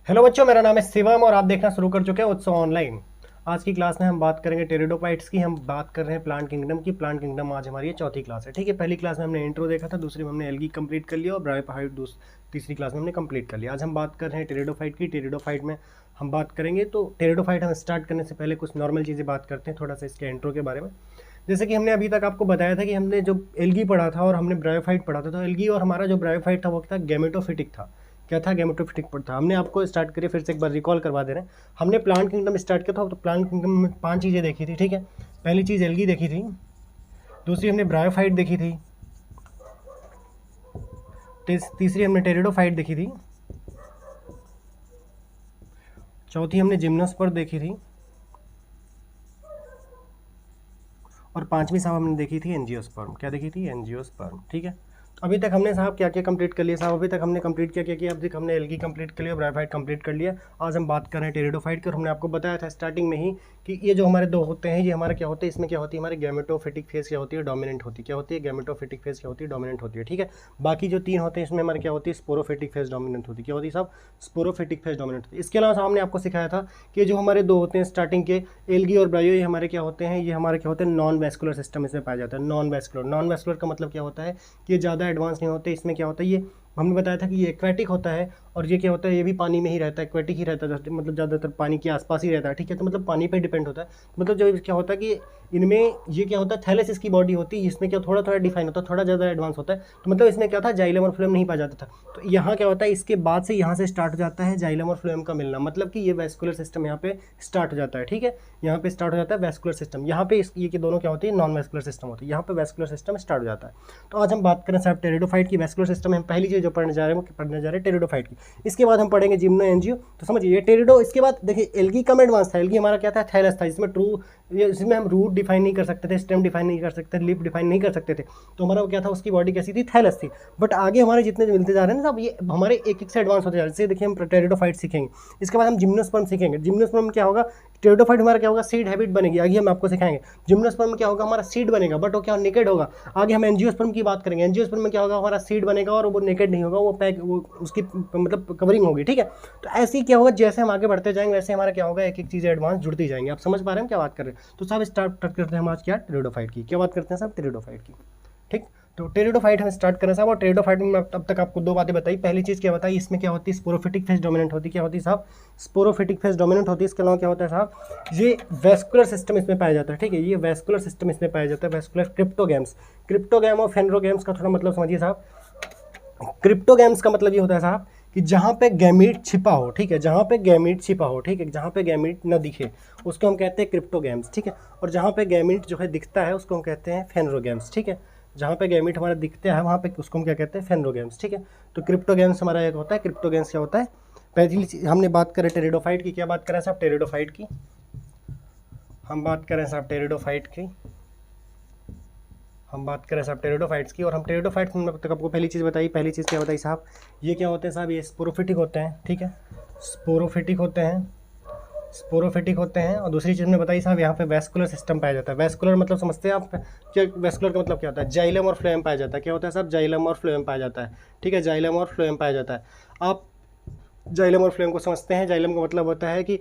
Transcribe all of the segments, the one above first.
Hello बच्चों, मेरा नाम है शिवम और आप देखना शुरू कर चुके हैं उत्सव ऑनलाइन। आज की क्लास में हम बात करेंगे टेरिडोफाइट्स की। हम बात कर रहे हैं प्लांट किंगडम की। प्लांट किंगडम आज हमारी ये चौथी क्लास है। ठीक है, पहली क्लास में हमने इंट्रो देखा था, दूसरी में हमने एल्गी कंप्लीट कर लिया और ब्रायोफाइट तीसरी क्लास में हमने कंप्लीट कर लिया। आज हम बात कर रहे हैं टेरिडोफाइट की। टेरिडोफाइट में हम बात करेंगे। तो टेरिडोफाइट हम स्टार्ट करने से पहले कुछ नॉर्मल चीज़ें बात करते हैं, थोड़ा सा इसके इंट्रो के बारे में। जैसे कि हमने अभी तक आपको बताया था कि हमने जो एल्गी पढ़ा था और हमने ब्रायोफाइट पढ़ा था, तो एल्गी और हमारा जो ब्रायोफाइट था वो था गैमेटोफिटिक था। क्या था? गैमेटोफिटिक पर था। हमने आपको स्टार्ट करिए फिर से एक बार रिकॉल करवा दे रहे हैं। हमने प्लांट किंगडम स्टार्ट किया था, तो प्लांट किंगडम में 5 चीज़ें देखी थी। ठीक है, पहली चीज़ एल्गी देखी थी, दूसरी हमने ब्रायोफाइट देखी थी, तीसरी हमने टेरिडोफाइट देखी थी, चौथी हमने जिम्नोस्पर्म देखी थी और पांचवी साहब हमने देखी थी एंजियोस्पर्म। क्या देखी थी? एंजियोस्पर्म। ठीक है, तो अभी तक हमने साहब क्या क्या कंप्लीट कर लिया साहब? अभी तक हमने कंप्लीट क्या क्या किया? अभी तक हमने एल्गी कंप्लीट कर लिया, ब्रायोफाइट कंप्लीट कर लिया। आज हम बात कर रहे हैं टेरिडोफाइट की। और हमने आपको बताया था स्टार्टिंग में ही कि ये जो हमारे दो होते हैं, ये हमारा क्या होते हैं, इसमें क्या होती है, हमारे गैमेटोफिटिक फेज क्या होती है, डोमिनेंट होती है। क्या होती है? गैमेटोफिटिक फेज क्या होती है, डोमिनेंट होती है। ठीक है, बाकी जो 3 होते हैं इसमें हमारे क्या होती है, स्पोरोफिटिक फेज डोमिनेंट होती है। क्या होती है साहब? स्पोरोफिटिक फेज डोमिनेंट होती है। इसके अलावा हमने आपको सिखाया था कि जो हमारे दो होते हैं स्टार्टिंग के, एल्गी और ब्रायो, ये हमारे क्या होते हैं, ये हमारे क्या होते हैं, नॉन वैस्कुलर सिस्टम इसमें पाया जाता है। नॉन वैस्कुलर, नॉन वैस्कुलर का मतलब क्या होता है कि ये ज़्यादा एडवांस नहीं होते। इसमें क्या होता है, ये हमने बताया था कि ये एक्वेटिक होता है और ये क्या होता है, ये भी पानी में ही रहता है, एक्वेटिक ही रहता है, मतलब ज़्यादातर पानी के आसपास ही रहता है। ठीक है, तो मतलब पानी पे डिपेंड होता है। मतलब जो क्या होता है कि इनमें ये क्या होता है, थैलेसिस की बॉडी होती है, इसमें क्या थोड़ा थोड़ा डिफाइन होता है, थोड़ा ज़्यादा एडवांस होता है। तो मतलब इसमें क्या था, जाइलम और फ्लोएम नहीं पाया जाता था। तो यहाँ क्या होता है, इसके बाद से यहाँ से स्टार्ट हो जाता है जाइलम और फ्लोएम का मिलना, मतलब कि ये वैस्कुलर सिस्टम यहाँ पे स्टार्ट हो जाता है। ठीक है, यहाँ पे स्टार्ट हो जाता है वैस्कुलर सिस्टम। यहाँ पे ये कि दोनों क्या होती है, नॉन वैस्कुलर सिस्टम होती है। यहाँ पे वैस्कुलर सिस्टम स्टार्ट हो जाता है। तो आज हम बात करें साहब टेरिडोफाइट की। वैस्कुलर सिस्टम में पहली चीज़ जो पढ़ने जा रहे हैं वो पढ़ने जा रहे हैं टेरिडोफाइट की। इसके बाद हम पढ़ेंगे जिम्नो एंजियो। तो समझिए ये टेरिडो। इसके बाद देखिए एल्गी कम एडवांस था। एल्गी हमारा क्या था, थैलस था। इसमें इसमें हम रूट डिफाइन नहीं कर सकते थे, स्टेम डिफाइन नहीं कर सकते, लिप डिफाइन नहीं कर सकते थे। तो हमारा क्या था, उसकी बॉडी कैसी थी, थैलस थी। बट आगे हमारे जितने मिलते जा रहे हैं ना सब, ये हमारे एक एक से एडवांस होते जा रहे हैं। जैसे देखिए हम टेरिडोफाइट सीखेंगे, इसके बाद हम जिम्नोस्पर्म सीखेंगे। जिम्नोस्पर्म क्या होगा, टेरिडोफाइट हमारा क्या होगा, सीड हैबिट बनेगी, आगे हम आपको सिखाएंगे। जिम्नोस्पर्म क्या होगा, हमारा सीड बनेगा बट वो क्या नेकेड होगा। आगे हम एंजियोस्पर्म की बात करेंगे। एंजियोस्पर्म में क्या होगा, हमारा सीड बनेगा और वो नेकेड नहीं होगा, वो पैक, वो उसकी मतलब कवरिंग होगी। ठीक है, तो ऐसे ही क्या होगा, जैसे हम आगे बढ़ते जाएंगे वैसे हमारा क्या होगा, एक एक चीज़ें एडवांस जुड़ती जाएंगी। आप समझ पा रहे हैं हम क्या बात कर रहे हैं? तो साहब स्टार्ट करते हैं हम आज क्या, टेरिडोफाइट की। क्या बात करते हैं साहब, टेरिडोफाइट की। ठीक, तो टेरिडोफाइट हम स्टार्ट करें साहब। और टेरिडोफाइट में अब तक आपको 2 बातें बताई। पहली चीज़ क्या बताई, इसमें क्या होती है, स्पोरोफिटिक फेज डोमिनेंट होती है। क्या होती है साहब? स्पोरोफिटिक फेज डोमिनेंट होती है। इसके अलावा क्या होता है साहब, ये वैस्कुलर सिस्टम इसमें पाया जाता है। ठीक है, ये वैस्कुलर सिस्टम इसमें पाया जाता है। वैस्कुलर क्रिप्टोगैम्स, क्रिप्टोगैम और फेनरोगैम्स का थोड़ा मतलब समझिए साहब। क्रिप्टोगैम्स का मतलब ये होता है साहब कि जहाँ पे गैमीट छिपा हो। ठीक है, जहाँ पे गैमीट छिपा हो, ठीक है, जहाँ पे गैमीट न दिखे उसको हम कहते हैं क्रिप्टोगैम्स। ठीक है, और जहाँ पे गैमीट जो है दिखता है उसको हम कहते हैं फेनरोगैम्स। ठीक है, जहाँ पे गैमीट हमारा दिखते हैं वहाँ पे उसको हम क्या कहते हैं, फेनरोगैम्स। ठीक है, तो क्रिप्टोगैम्स हमारा एक होता है। क्रिप्टोगैम्स क्या होता है, पहली हमने बात करें टेरिडोफाइट की। क्या बात करें साहब, टेरिडोफाइट की। हम बात करें साहब टेरिडोफाइट की, हम बात करें साहब टेरिडोफाइट्स की। और हम टेरिडोफाइट्स में तक आपको पहली चीज़ बताई। पहली चीज़ क्या बताई साहब, ये क्या होते हैं साहब, ये स्पोरोफिटिक होते हैं। ठीक है, स्पोरोफिटिक होते हैं, स्पोरोफिटिक होते हैं। और दूसरी चीज़ में बताई साहब, यहाँ पे वैस्कुलर सिस्टम पाया जाता है। वैस्कुलर मतलब समझते हैं आप क्या, वैस्कुलर का मतलब क्या होता है, जाइलम और फ्लोएम पाया जाता है। क्या होता है साहब, जाइलम और फ्लोएम पाया जाता है। ठीक है, जाइलम और फ्लोएम पाया जाता है। आप जाइलम और फ्लोएम को समझते हैं। जाइलम का मतलब होता है कि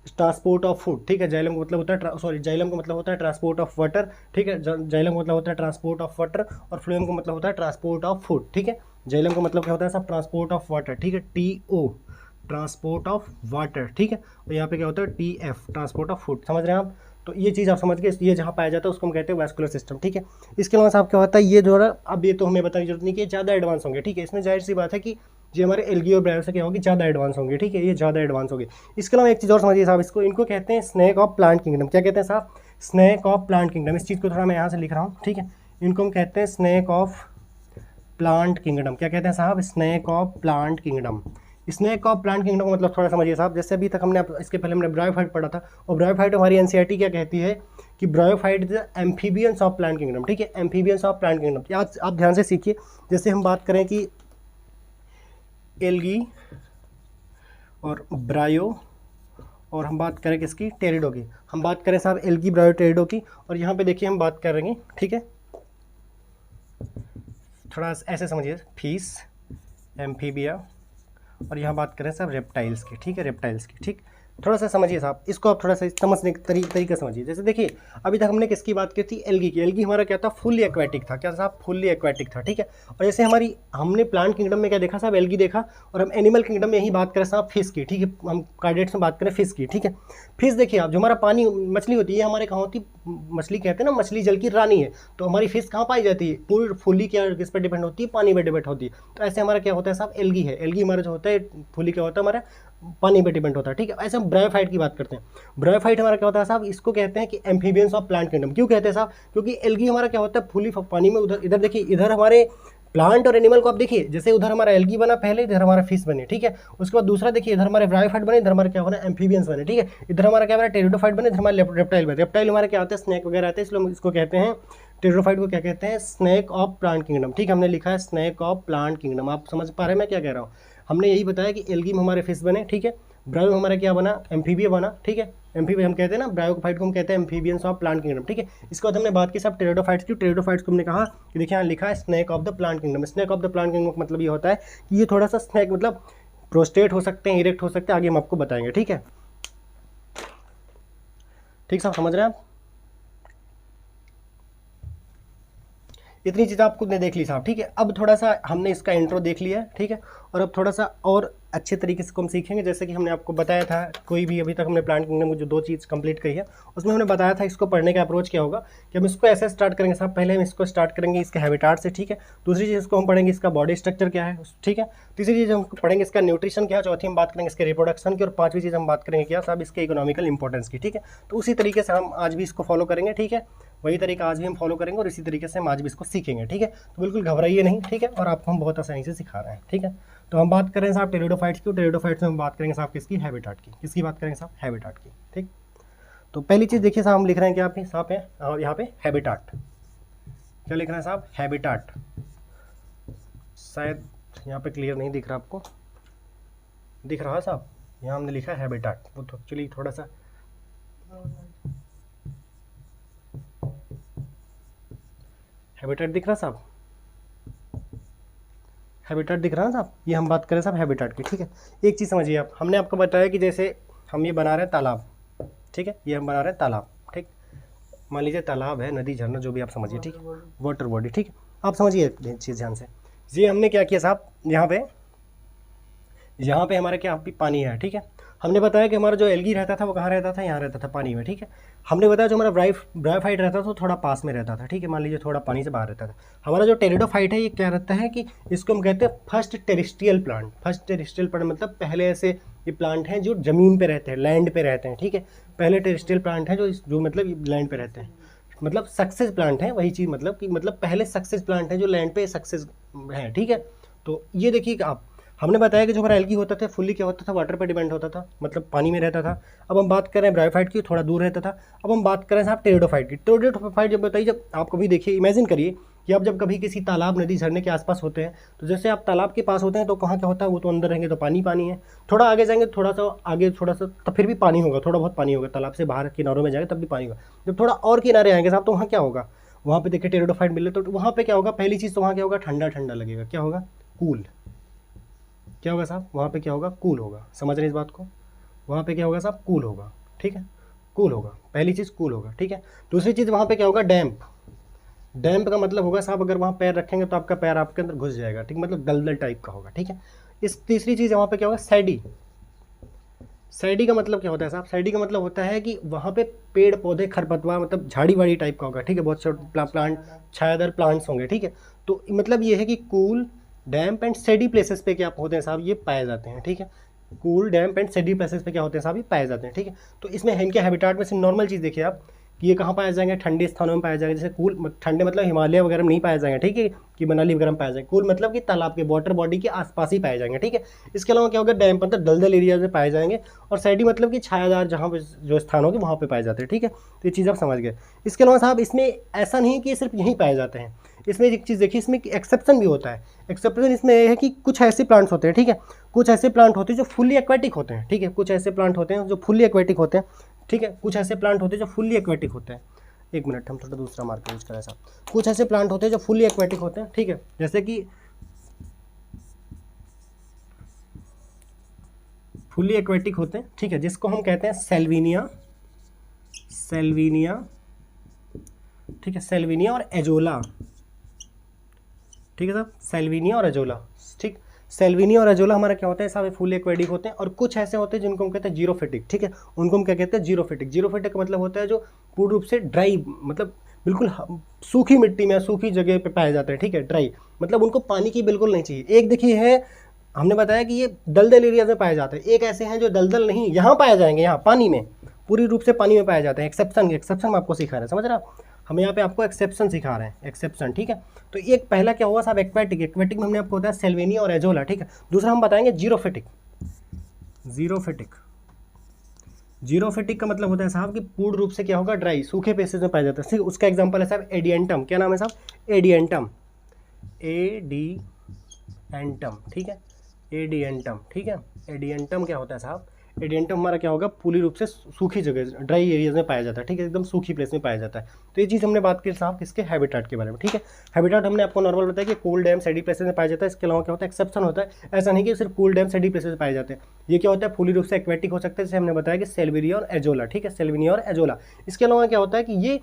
ट्रांसपोर्ट ऑफ फूड। ठीक है, जाइलम का मतलब होता है सॉरी, जाइलम का मतलब होता है ट्रांसपोर्ट ऑफ वाटर। ठीक है, जाइलम का मतलब होता है ट्रांसपोर्ट ऑफ वाटर और फ्लोएम का मतलब होता है ट्रांसपोर्ट ऑफ फूड। ठीक है, जाइलम का मतलब क्या होता है सब, ट्रांसपोर्ट ऑफ वाटर। ठीक है, TO, ट्रांसपोर्ट ऑफ वाटर। ठीक है, और यहाँ पे क्या होता है, TF, ट्रांसपोर्ट ऑफ फूड। समझ रहे हैं आप? तो ये चीज़ आप समझ गए, ये जहाँ पाया जाता है उसको हम कहते हैं वैस्कुलर सिस्टम। ठीक है, इसके अलावा साहब क्या होता है, ये जो है अब ये तो हमें बताने की जरूरत नहीं कि ज़्यादा एडवांस होंगे। ठीक है, इसमें जाहिर सी बात है कि ये हमारे एल्गी और ब्रायो से क्या होगी, ज़्यादा एडवांस होंगे। ठीक है, ये ज़्यादा एडवांस होंगे। इसके अलावा एक चीज़ और समझिए साहब, इसको इनको कहते हैं स्नेक ऑफ प्लांट किंगडम। क्या कहते हैं साहब, स्नेक ऑफ प्लांट किंगडम। इस चीज़ को थोड़ा मैं यहाँ से लिख रहा हूँ। ठीक है, इनको हम कहते हैं स्नेक ऑफ प्लांट किंगडम। क्या कहते हैं साहब, snake of plant kingdom. Snake of plant kingdom का मतलब थोड़ा समझिए साहब। जैसे अभी तक हमने इसके पहले हमने ब्रायोफाइट पढ़ा था, और ब्रायोफाइट हमारी एनसीईआरटी क्या कहती है कि bryophyte is amphibians of plant kingdom. ठीक है, एम्फीबियंस ऑफ प्लांट किंगडम। आज आप ध्यान से सीखिए। जैसे हम बात करें कि एल्गी और ब्रायो, और हम बात करें किसकी, टेरिडो की। हम बात करें साहब एल्गी, ब्रायो, टेरिडो की। और यहाँ पे देखिए हम बात करेंगे, ठीक है, थोड़ा ऐसे समझिए, फीस, एम्फीबिया और यहाँ बात करें साहब रेप्टाइल्स की, ठीक है, रेप्टाइल्स की, ठीक। थोड़ा सा समझिए साहब, इसको आप थोड़ा सा समझने के तरीका समझिए। जैसे देखिए अभी तक हमने किसकी बात की थी, एल्गी की। एल्गी हमारा क्या था, फुल्ली एक्वाटिक था, क्या साहब, फुल्ली एक्वाटिक था, ठीक है। और जैसे हमने प्लांट किंगडम में क्या देखा साहब, एल्गी देखा, और हम एनिमल किंगडम में यही बात करें साहब फिश की, ठीक है, हम कार्डेट्स में बात करें फिश की, ठीक है। फिश देखिए आप, जो हमारा पानी मछली होती है, हमारे कहाँ होती, मछली कहते हैं ना, मछली जल की रानी है। तो हमारी फिश कहाँ पाई जाती है, पूरी फुल्ली क्या किस पर डिपेंड होती है, पानी पर डिपेंड होती है। तो ऐसे हमारा क्या होता है साहब, एल्गी है। एल्गी हमारा जो होता है फुल्ली क्या होता है, हमारा पानी पे डिपेंड होता है, ठीक है। ऐसे हम ब्रायोफाइट की बात करते हैं। ब्रायोफाइट हमारा क्या होता है साहब, इसको कहते हैं कि एम्फीबियंस ऑफ प्लांट किंगडम। क्यों कहते हैं साहब, क्योंकि एल्गी हमारा क्या होता है, फुली पानी में, उधर इधर देखिए, इधर हमारे प्लांट और एनिमल को आप देखिए, जैसे उधर हमारा एल्गी बना पहले, इधर हमारा फिश बने, ठीक है। उसके बाद दूसरा देखिए, इधर हमारे ब्रायोफाइट बने, इधर हमारे क्या बना, एम्फीबियंस बने, ठीक है। इधर हमारा क्या बना, टेरिडोफाइट बने, इधर हमारे रेप्टाइल बने। रेप्टाइल हमारे क्या आते हैं, स्नैक वगैरह आते हैं, इसलिए हम इसको कहते हैं, टेरिडोफाइट को क्या कहते हैं, स्नैक ऑफ प्लांट किंगडम, ठीक है। हमने लिखा है स्नैक ऑफ प्लांट किंगडम। आप समझ पा रहे हैं मैं क्या कह रहा हूँ। हमने यही बताया कि एल्गी में हमारे फिश बने, ठीक है। ब्रायो हमारा क्या बना, एम्फीबिया बना, ठीक है। एम्फीबिया हम कहते हैं ना, ब्रायोफाइट को हम कहते हैं एम्फीबियंस ऑफ प्लांट किंगडम, ठीक है। इसके बाद हमने बात की सब टेरिडोफाइट्स की। टेरिडोफाइट्स को हमने कहा कि देखिए यहाँ लिखा है snack of the plant kingdom. Snack of the plant kingdom का मतलब ये होता है कि ये थोड़ा सा स्नैक मतलब प्रोस्टेट हो सकते हैं, इरेक्ट हो सकते हैं, आगे हम आपको बताएंगे, ठीक है। ठीक साहब, समझ रहे हैं आप। इतनी चीज़ आपको ने देख ली साहब, ठीक है। अब थोड़ा सा हमने इसका इंट्रो देख लिया है, ठीक है। और अब थोड़ा सा और अच्छे तरीके से हम सीखेंगे। जैसे कि हमने आपको बताया था, कोई भी अभी तक हमने प्लांट किंगडम में जो 2 चीज़ कंप्लीट की है, उसमें हमने बताया था इसको पढ़ने का अप्रोच क्या होगा, कि हम इसको ऐसे स्टार्ट करेंगे साहब। पहले हम इसको स्टार्ट करेंगे इसके हैबिटाट से, ठीक है। दूसरी चीज़ इसको हम पढ़ेंगे इसका बॉडी स्ट्रक्चर क्या है, ठीक है। तीसरी चीज़ हम पढ़ेंगे इसका न्यूट्रिशन क्या है। चौथी हम बात करेंगे इसके रिप्रोडक्शन की। और पाँचवीं चीज़ हम बात करेंगे क्या साहब, इसके इकोनॉमिकल इंपॉर्टेंस की, ठीक है। तो उसी तरीके से हम आज भी इसको फॉलो करेंगे, ठीक है। वही तरीका आज भी हम फॉलो करेंगे और इसी तरीके से हम आज भी इसको सीखेंगे, ठीक है। तो बिल्कुल घबराइए नहीं, ठीक है। और आपको हम बहुत आसानी से सिखा रहे हैं, ठीक है। तो हम बात करें साहब टेरिडोफाइट्स की। टेरिडोफाइट्स में हम बात करेंगे साहब किसकी, हैबिटाट की। किसकी बात करेंगे साहब, हैबिटाट की, ठीक। तो पहली चीज़ देखिए साहब, हम लिख रहे हैं क्या साहब है, और यहाँ पे हैबिटाट, क्या लिख रहे हैं साहब, हैबिटाट। शायद यहाँ पे क्लियर नहीं दिख रहा आपको, दिख रहा है साहब, यहाँ हमने लिखा है हैबिटाट। वो तो एक्चुअली थोड़ा सा हैबिटेट दिख रहा साहब, हैबिटेट दिख रहा है साहब। ये हम बात करें साहब हैबिटेट की, ठीक है। एक चीज़ समझिए आप, हमने आपको बताया कि जैसे हम ये बना रहे हैं तालाब, ठीक है। ये हम बना रहे हैं तालाब, ठीक। मान लीजिए तालाब है, नदी, झरना, जो भी आप समझिए, ठीक है, वाटर बॉडी, ठीक है। आप समझिए चीज़ ध्यान से। ये हमने क्या किया साहब, यहाँ पे हमारा क्या पानी है, ठीक है। हमने बताया कि हमारा जो एल्गी रहता था वो कहाँ रहता था, यहाँ रहता था, पानी में, ठीक है। हमने बताया जो हमारा ब्रायोफाइट रहता था वो थोड़ा पास में रहता था, ठीक है। मान लीजिए थोड़ा पानी से बाहर रहता था। हमारा जो टेरिडोफाइट है ये क्या रहता है कि इसको हम कहते हैं first terrestrial plant. First terrestrial plant मतलब पहले ऐसे ये प्लांट हैं जो ज़मीन पे रहते हैं, लैंड पे रहते हैं, ठीक है। पहले टेरेस्ट्रियल प्लांट हैं जो मतलब लैंड पे रहते हैं, मतलब सक्सेस प्लांट है, वही चीज़ मतलब कि मतलब पहले सक्सेस प्लांट है जो लैंड पे सक्सेस है, ठीक है। तो ये देखिए आप, हमने बताया कि जो हमारा एल्गी होता था फुल्ली क्या होता था, वाटर पे डिपेंड होता था, मतलब पानी में रहता था। अब हम बात करें ब्रायोफाइट की, थोड़ा दूर रहता था। अब हम बात करें साहब टेरिडोफाइट की। टेरिडोफाइट जब बताइए, जब आप कभी देखिए, इमेजिन करिए कि आप जब कभी किसी तालाब, नदी, झरने के आसपास होते हैं, तो जैसे आप तालाब के पास होते हैं तो कहाँ क्या होता है, वो तो अंदर रहेंगे तो पानी पानी है। थोड़ा आगे जाएंगे, थोड़ा सा आगे, थोड़ा सा तब फिर भी पानी होगा, थोड़ा बहुत पानी होगा, तालाब से बाहर किनारों में जाएंगे तब भी पानी होगा। जब थोड़ा और किनारे आएंगे साहब तो वहाँ क्या होगा, वहाँ पे देखिए टेरिडोफाइट मिले तो वहाँ पे क्या होगा, पहली चीज़ तो वहाँ क्या होगा, ठंडा ठंडा लगेगा, क्या होगा, कूल। क्या होगा साहब, वहाँ पे क्या होगा, कूल होगा। समझ रहे हैं इस बात को, वहाँ पे क्या होगा साहब, कूल होगा, ठीक है, कूल होगा। पहली चीज़ कूल होगा, ठीक है। दूसरी चीज़ वहाँ पे क्या होगा, डैम्प। डैम्प का मतलब होगा साहब अगर वहाँ पैर रखेंगे तो आपका पैर आपके अंदर घुस जाएगा, ठीक, मतलब दलदल टाइप का होगा, ठीक है। इस तीसरी चीज़ वहाँ पे क्या होगा, सैडी। सैडी का मतलब क्या होता है साहब, सैडी का मतलब होता है कि वहाँ पे पेड़ पौधे, खरपतवार, मतलब झाड़ी वाड़ी टाइप का होगा, ठीक है। बहुत से प्लांट, छायादार प्लांट्स होंगे, ठीक है। तो मतलब ये है कि कूल, डैम्प एंड सेडी प्लेसेस पे क्या होते हैं साहब, ये पाए जाते हैं, ठीक है। कूल, डैम्प एंड सेडी प्लेसेस पे क्या होते हैं साहब, ये पाए जाते हैं, ठीक है। तो इसमें इनके हैबिटाट में से नॉर्मल चीज़ देखिए आप कि ये कहाँ पाए जाएंगे, ठंडे स्थानों में पाए जाएंगे। जैसे कूल, ठंडे मतलब हिमालय वगैरह में नहीं पाए जाएंगे, ठीक है, कि मनाली वगैरह में पाए जाएंगे। कूल मतलब कि तालाब के वाटर बॉडी के आसपास ही पाए जाएंगे, ठीक है। इसके अलावा क्या होगा, डैम्प मतलब दलदल एरिया में पाए जाएंगे। और सैडी मतलब कि छायादार जहाँ पे जो स्थान होंगे वहाँ पे पाए जाते हैं, ठीक है। तो ये चीज़ आप समझ गए। इसके अलावा साहब इसमें ऐसा नहीं कि सिर्फ यहीं पाए जाते हैं, इसमें एक चीज़ देखिए, इसमें एक्सेप्शन भी होता है। एक्सेप्शन इसमें यह है कि कुछ ऐसे प्लांट्स होते हैं, ठीक है, कुछ ऐसे प्लांट होते हैं जो फुल्ली एक्वेटिक होते हैं, ठीक है। कुछ ऐसे प्लांट होते हैं जो फुल्ली एक्वेटिक होते हैं, ठीक है। कुछ ऐसे प्लांट होते हैं जो फुल्ली एक्वेटिक होते हैं। एक मिनट, हम थोड़ा दूसरा मार्कर यूज करें साहब। कुछ ऐसे प्लांट होते हैं जो फुल्ली एक्वेटिक होते हैं, ठीक है, जैसे कि फुल्ली एक्वेटिक होते हैं, ठीक है, जिसको हम कहते हैं सेल्विनिया, ठीक है, सेल्विनिया और एजोला, ठीक है साहब, सेल्विनिया और एजोला, ठीक। सेल्विनिया और एजोला हमारा क्या होता है साहब, फुल एक्वेटिक होते हैं। और कुछ ऐसे होते हैं जिनको हम कहते हैं जीरोफिटिक, ठीक है, उनको हम क्या कहते हैं, जीरोफिटिक। जीरोफिटिक का मतलब होता है जो पूर्ण रूप से ड्राई, मतलब बिल्कुल सूखी मिट्टी में, सूखी जगह पे पाए जाते हैं, ठीक है, ड्राई, मतलब उनको पानी की बिल्कुल नहीं चाहिए। एक देखिए है, हमने बताया कि ये दलदल एरिया में पाए जाते हैं, एक ऐसे हैं जो दलदल नहीं, यहाँ पाए जाएंगे, यहाँ पानी में, पूरी रूप से पानी में पाए जाते हैं। एक्सेप्शन आपको सिखा रहे हैं, समझ रहे हैं आप, हम यहाँ पे आपको एक्सेप्शन सिखा रहे हैं, एक्सेप्शन, ठीक है। तो एक पहला क्या हुआ साहब, एक्वेटिक। एक्वेटिक में हमने आपको बताया सेल्वेनिया और एजोला, ठीक है। दूसरा हम बताएंगे जीरोफिटिक। जीरोफिटिक का मतलब होता है साहब कि पूर्ण रूप से क्या होगा, ड्राई, सूखे प्लेसेस में पाया जाता है। उसका एग्जांपल है साहब एडियंटम। क्या नाम है साहब, एडियंटम, एडियंटम, ठीक है, एडियंटम, ठीक है। एडियंटम क्या होता है साहब, एडियंटम हमारा क्या होगा, पूरी रूप से सूखी जगह, ड्राई एरियाज में पाया जाता है, ठीक है, एकदम सूखी प्लेस में पाया जाता है। तो ये चीज़ हमने बात की साहब किसके, हैबिटाट के बारे में, ठीक है। हैबिटाट हमने आपको नॉर्मल बताया कि कूल डैम सैडी प्लेसेस में पाया जाता है। इसके अलावा क्या होता है, एक्सेप्शन होता है, ऐसा नहीं कि सिर्फ कूल डैम सैडी प्लेसेस में पाए जाते हैं। ये क्या होता है, पूरी रूप से एक्वेटिक हो सकते हैं, जैसे हमने बताया कि सेल्विनिया और एजोला, ठीक है, सेल्विनिया और एजोला। इसके अलावा क्या होता है कि ये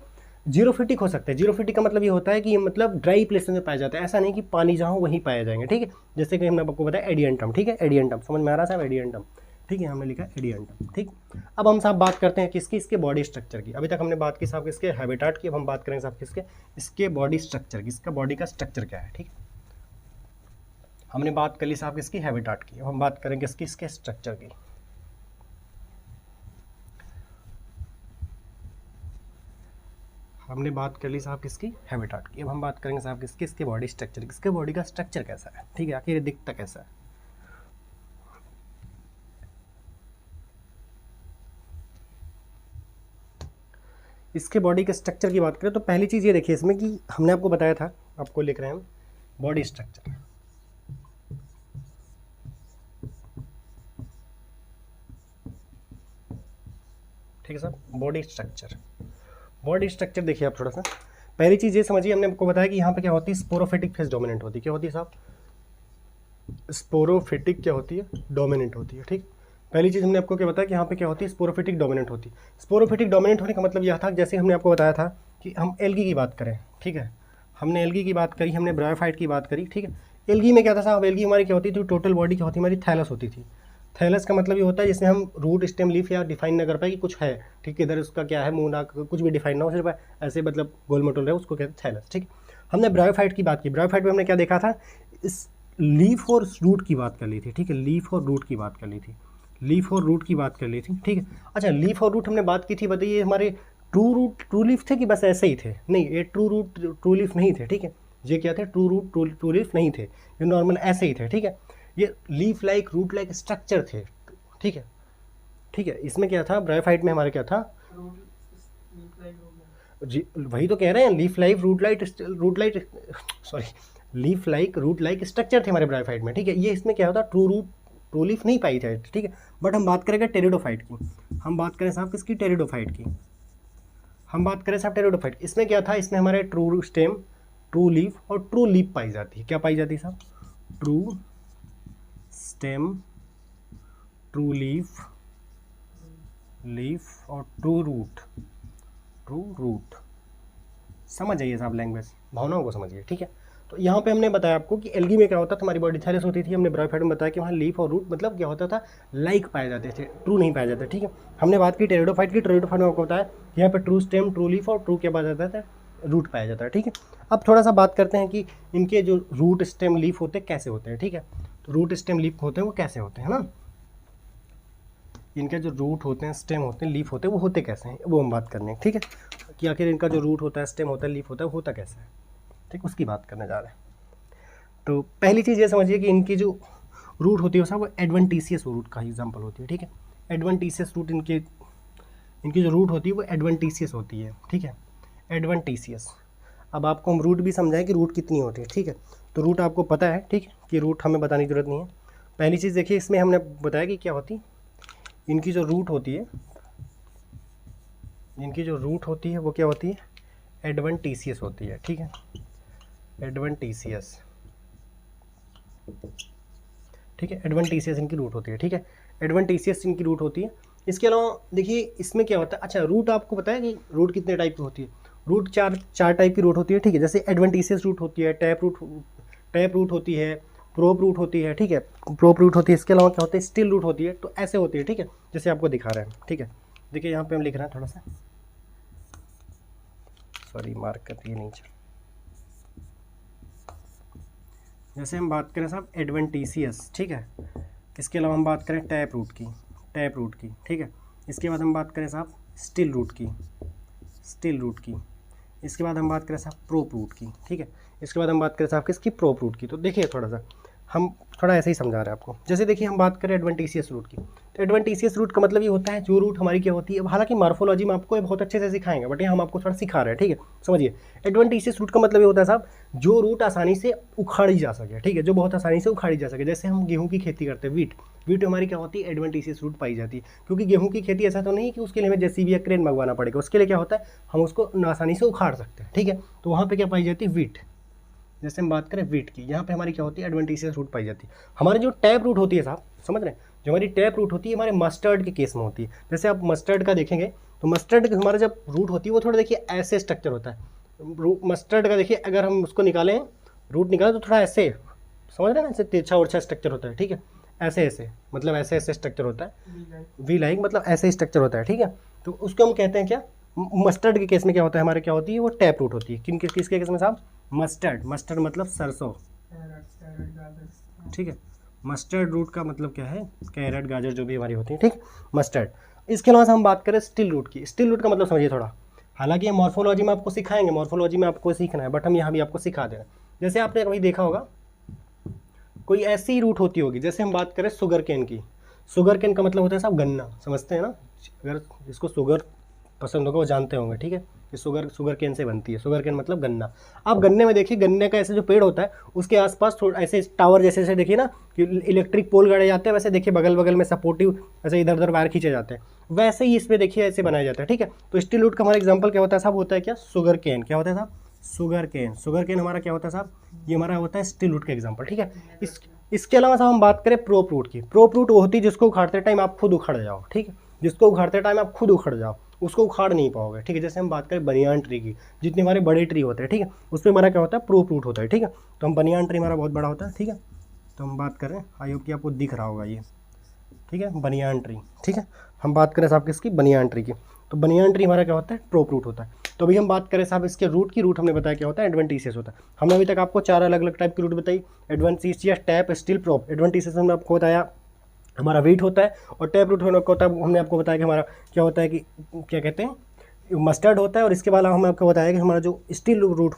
जीरोफिटिक हो सकते हैं। जीरोफिटिक का मतलब ये होता है कि ये मतलब ड्राई प्लेसेस में पाया जाता है, ऐसा नहीं कि पानी जहाँ वहीं पाया जाएंगे, ठीक है। जैसे कि हमने आपको बताया एडियंटम, ठीक है, एडियंटम समझ में आ रहा है साहब, एडियंटम, ठीक है, हमने लिखा एडियंटम, ठीक। अब हम साहब बात करते हैं किसकी, इसके बॉडी स्ट्रक्चर की। अभी तक हमने बात की साहब किसके, हैबिटाट की। अब हम बात करेंगे साहब किसके, इसके बॉडी स्ट्रक्चर की, इसका बॉडी का स्ट्रक्चर क्या है, ठीक है। हमने बात कर ली साहब किसकी, हैबिटाट की। अब हम बात करेंगे किसकी, इसके स्ट्रक्चर की। हमने बात कर ली साहब किसकी, हैबिटाट की। अब हम बात करेंगे साहब किसकी, इसके बॉडी स्ट्रक्चर की। इसके बॉडी का स्ट्रक्चर कैसा है, ठीक है, आखिर दिखता कैसा है। इसके बॉडी के स्ट्रक्चर की बात करें तो पहली चीज़ ये देखिए इसमें कि हमने आपको बताया था, आपको लिख रहे हैं हम बॉडी स्ट्रक्चर, ठीक है सर। बॉडी स्ट्रक्चर देखिए आप थोड़ा सा, पहली चीज़ ये समझिए, हमने आपको बताया कि यहाँ पे क्या होती है, स्पोरोफिटिक फेज डोमिनेंट होती है। क्या होती है साहब, स्पोरोफिटिक क्या होती है, डोमिनेंट होती है, ठीक। पहली चीज़ हमने आपको क्या बताया कि यहाँ पे क्या होती है, स्पोरोफिटिक डोमिनेंट होती है। स्पोरोफिटिक डोमिनेंट होने का मतलब यह था, जैसे हमने आपको बताया था कि हम एल्गी की बात करें, ठीक है, हमने एल्गी की बात करी, हमने ब्रायोफाइट की बात करी, ठीक है। एल्गी में क्या था साहब, एल्गी हमारी क्या होती थी, टोटल बॉडी क्या होती हमारी, थैलस होती थी। थैलस का मतलब ये होता है जिसमें हम रूट स्टेम लीफ या डिफाइन ना कर पाए कि कुछ है, ठीक है, इधर उसका क्या है, मुंह नाक कुछ भी डिफाइन ना हो, सिर्फ ऐसे मतलब गोल मटोल है, उसको कहते हैं थैलस, ठीक। हमने ब्रायोफाइट की बात की। ब्रायोफाइट में हमने क्या देखा था, इस लीफ और रूट की बात कर ली थी, ठीक है, लीफ और रूट की बात कर ली थी, लीफ और रूट की बात कर ली थी, ठीक है। अच्छा, लीफ और रूट हमने बात की थी, बताइए हमारे ट्रू रूट ट्रू लीफ थे कि बस ऐसे ही थे, नहीं, ये ट्रू रूट ट्रू लीफ नहीं थे, ठीक है, ये क्या थे, ट्रू रूट ट्रू लीफ नहीं थे, ये नॉर्मल ऐसे ही थे, ठीक है। ये leaf like root like structure थे, ठीक है, ठीक है। इसमें क्या था, ब्रायोफाइट में हमारा क्या था, जी वही तो कह रहे हैं, leaf like root light sorry, leaf like root like structure थे हमारे ब्रायोफाइट में, ठीक है। ये इसमें क्या होता, ट्रू रूट ट्रू लीफ नहीं पाई थी, ठीक है। बट हम बात करेंगे टेरिडोफाइट की, हम बात करें साहब किसकी, टेरिडोफाइट की, हम बात करें साहब टेरिडोफाइट। इसमें क्या था, इसमें हमारे ट्रू स्टेम, ट्रू लीफ और ट्रू लीफ पाई जाती है। क्या पाई जाती है साहब, ट्रू स्टेम, ट्रू लीफ और ट्रू रूट। समझ जाइए साहब, लैंग्वेज भावनाओं को समझिए, ठीक है। तो यहाँ पे हमने बताया आपको कि एल्गी में क्या होता था, हमारी बॉडी थैलस होती थी। हमने ब्रायोफाइट में बताया कि वहाँ लीफ और रूट मतलब क्या होता था, लाइक पाए जाते थे, ट्रू नहीं पाए जाते, ठीक है। हमने बात की टेरिडोफाइट की। टेरिडोफाइट में आपको बताया यहाँ पे ट्रू स्टेम, ट्रू लीफ और ट्रू क्या पाया जाता है, रूट पाया जाता है, ठीक है। अब थोड़ा सा बात करते हैं कि इनके जो रूट स्टेम लीफ होते हैं कैसे होते हैं, ठीक है। तो रूट स्टेम लीफ होते हैं वो कैसे होते हैं ना, इनके जो रूट होते हैं, स्टेम होते हैं, लीफ होते हैं, वो होते कैसे हैं, वो हम बात करने हैं, ठीक है, कि आखिर इनका जो रूट होता है, स्टेम होता है, लीफ होता है, वो होता कैसे है, ठीक, उसकी बात करने जा रहे हैं। तो पहली चीज़ ये समझिए कि इनकी जो रूट होती है साहब वो एडवेंटिशियस रूट का एग्जाम्पल होती है, ठीक है। एडवेंटिशियस रूट इनकी जो रूट होती है वो एडवेंटिशियस होती है, ठीक है, एडवेंटिशियस। अब आपको हम रूट भी समझाएं कि रूट कितनी होती है, ठीक है। तो रूट आपको पता है, ठीक है, कि रूट हमें बताने की जरूरत नहीं है। पहली चीज़ देखिए, इसमें हमने बताया कि क्या होती, इनकी जो रूट होती है, इनकी जो रूट होती है वो क्या होती है, एडवेंटिशियस होती है, ठीक है, एडवेंटिशियस। ठीक है, एडवेंटिशियस इनकी रूट होती है, ठीक है, एडवेंटिशियस इनकी रूट होती है। इसके अलावा देखिए इसमें क्या होता है, अच्छा रूट आपको पता है कि रूट कितने टाइप की होती है, रूट चार टाइप की रूट होती है, ठीक है, जैसे एडवेंटिशियस रूट होती है, टैप रूट होती है, प्रोप रूट होती है, ठीक है, प्रोप रूट होती है। इसके अलावा क्या होता है, स्टिल रूट होती है। तो ऐसे होती है, ठीक है, जैसे आपको दिखा रहे हैं, ठीक है, देखिए यहाँ पे हम लिख रहे हैं थोड़ा सा, सॉरी मार्क कर दिए नीचे। जैसे हम बात करें साहब एडवेंटिशियस, ठीक है, इसके अलावा हम बात करें टैप रूट की, ठीक है, इसके बाद हम बात करें साहब स्टिल रूट की, इसके बाद हम बात करें साहब प्रोप रूट की, ठीक है, इसके बाद हम बात करें साहब किसकी, प्रोप रूट की। तो देखिए थोड़ा सा हम थोड़ा ऐसे ही समझा रहे हैं आपको। जैसे देखिए हम बात करें एडवेंटिशियस रूट की, तो एडवेंटिशियस रूट का मतलब ये होता है जो रूट हमारी क्या होती है, हालांकि मॉर्फोलॉजी में आपको ये बहुत अच्छे से सिखाएंगे, बट ये हम आपको थोड़ा सिखा रहे हैं, ठीक है, समझिए। एडवेंटिशियस रूट का मतलब ये होता है साहब जो रूट आसानी से उखाड़ी जा सके, ठीक है, जो बहुत आसानी से उखाड़ी जा सके। जैसे हम गेहूँ की खेती करते हैं, वीट हमारी क्या होती है, एडवेंटिशियस रूट पाई जाती है, क्योंकि गेहूँ की खेती ऐसा तो नहीं कि उसके लिए हमें जेसीबी या क्रेन मंगवाना पड़ेगा, उसके लिए क्या होता है हम उसको आसानी से उखाड़ सकते हैं, ठीक है, तो वहाँ पे क्या पाई जाती है, वीट। जैसे हम बात करें वीट की, यहाँ पे हमारी क्या होती है, एडवेंटिशियस रूट पाई जाती है। हमारी जो टैप रूट होती है साहब, समझ रहे हैं, जो हमारी टैप रूट होती है हमारे मस्टर्ड के केस में होती है। जैसे आप मस्टर्ड का देखेंगे तो मस्टर्ड का हमारा जब रूट होती है वो थोड़ा देखिए ऐसे स्ट्रक्चर होता है। मस्टर्ड का देखिए अगर हम उसको निकालें, रूट निकालें तो थोड़ा ऐसे, समझ रहे हैं ना, ऐसे तिरछा उर्छा स्ट्रक्चर होता है, ठीक है, ऐसे मतलब ऐसे स्ट्रक्चर होता है, वी लाइक मतलब ऐसे स्ट्रक्चर होता है, ठीक है। तो उसको हम कहते हैं क्या, मस्टर्ड के केस में क्या होता है, हमारे क्या होती है, वो टैप रूट होती है। किसके केस में साहब, मस्टर्ड मतलब सरसों, ठीक है, मस्टर्ड रूट का मतलब क्या है, कैरेट गाजर जो भी हमारी होती है, ठीक, मस्टर्ड। इसके अलावा हम बात करें स्टिल रूट की, स्टिल रूट का मतलब समझिए थोड़ा, हालांकि ये मॉर्फोलॉजी में आपको सिखाएंगे, मॉर्फोलॉजी में आपको सीखना है, बट हम यहाँ भी आपको सिखा दे रहे हैं। जैसे आपने कभी देखा होगा कोई ऐसी रूट होती होगी, जैसे हम बात करें शुगर केन की, शुगर केन का मतलब होता है साहब गन्ना, समझते हैं ना, अगर जिसको शुगर पसंद होगा वो जानते होंगे, ठीक है, कि शुगर केन से बनती है, शुगर केन मतलब गन्ना। आप गन्ने में देखिए, गन्ने का ऐसे जो पेड़ होता है उसके आसपास थोड़ा ऐसे टावर जैसे देखिए ना कि इलेक्ट्रिक पोल गाड़े जाते हैं, वैसे देखिए बगल बगल में सपोर्टिव ऐसे इधर उधर वायर खींचे जाते हैं, वैसे ही इसमें देखिए ऐसे बनाया जाता है, ठीक है। तो स्टील रूट का हमारा एग्जाम्पल क्या होता है साहब, होता है क्या, शुगर केन, क्या होता है साहब, शुगर केन हमारा क्या होता है साहब, ये हमारा होता है स्टील रूट का एग्जाम्पल, ठीक है। इसके अलावा साहब हम बात करें प्रोप रूट की, प्रोप रूट वो होती है जिसको उखाड़ते टाइम आप खुद उखड़ जाओ, ठीक है, जिसको उखाड़ते टाइम आप खुद उखड़ जाओ, उसको उखाड़ नहीं पाओगे, ठीक है। जैसे हम बात करें बनियान ट्री की, जितने हमारे बड़े ट्री होते हैं, ठीक है, उसमें हमारा क्या होता है, प्रोप रूट होता है, ठीक है। तो हम बनियान ट्री हमारा बहुत बड़ा होता है, ठीक है, तो हम बात करें, आई होप कि आपको दिख रहा होगा ये, ठीक है, बनियान ट्री, ठीक है। हम बात करें साहब किसकी, बनियान ट्री की, तो बनियान ट्री हमारा क्या होता है, प्रोप रूट होता है। तो अभी हम बात करें साहब इसके रूट की, रूट हमने बताया क्या होता है, एडवेंटिशियस होता है। हमने अभी तक आपको 4 अलग अलग टाइप की रूट बताई, adventitious, tap, still, prop. Adventitious हमने आपको बताया हमारा वीट होता है, और टैप रूट होता है, हमने आपको बताया कि हमारा क्या होता है, कि क्या कहते हैं, मस्टर्ड होता है। और इसके बाद हमने आपको बताया कि हमारा जो स्टील रूट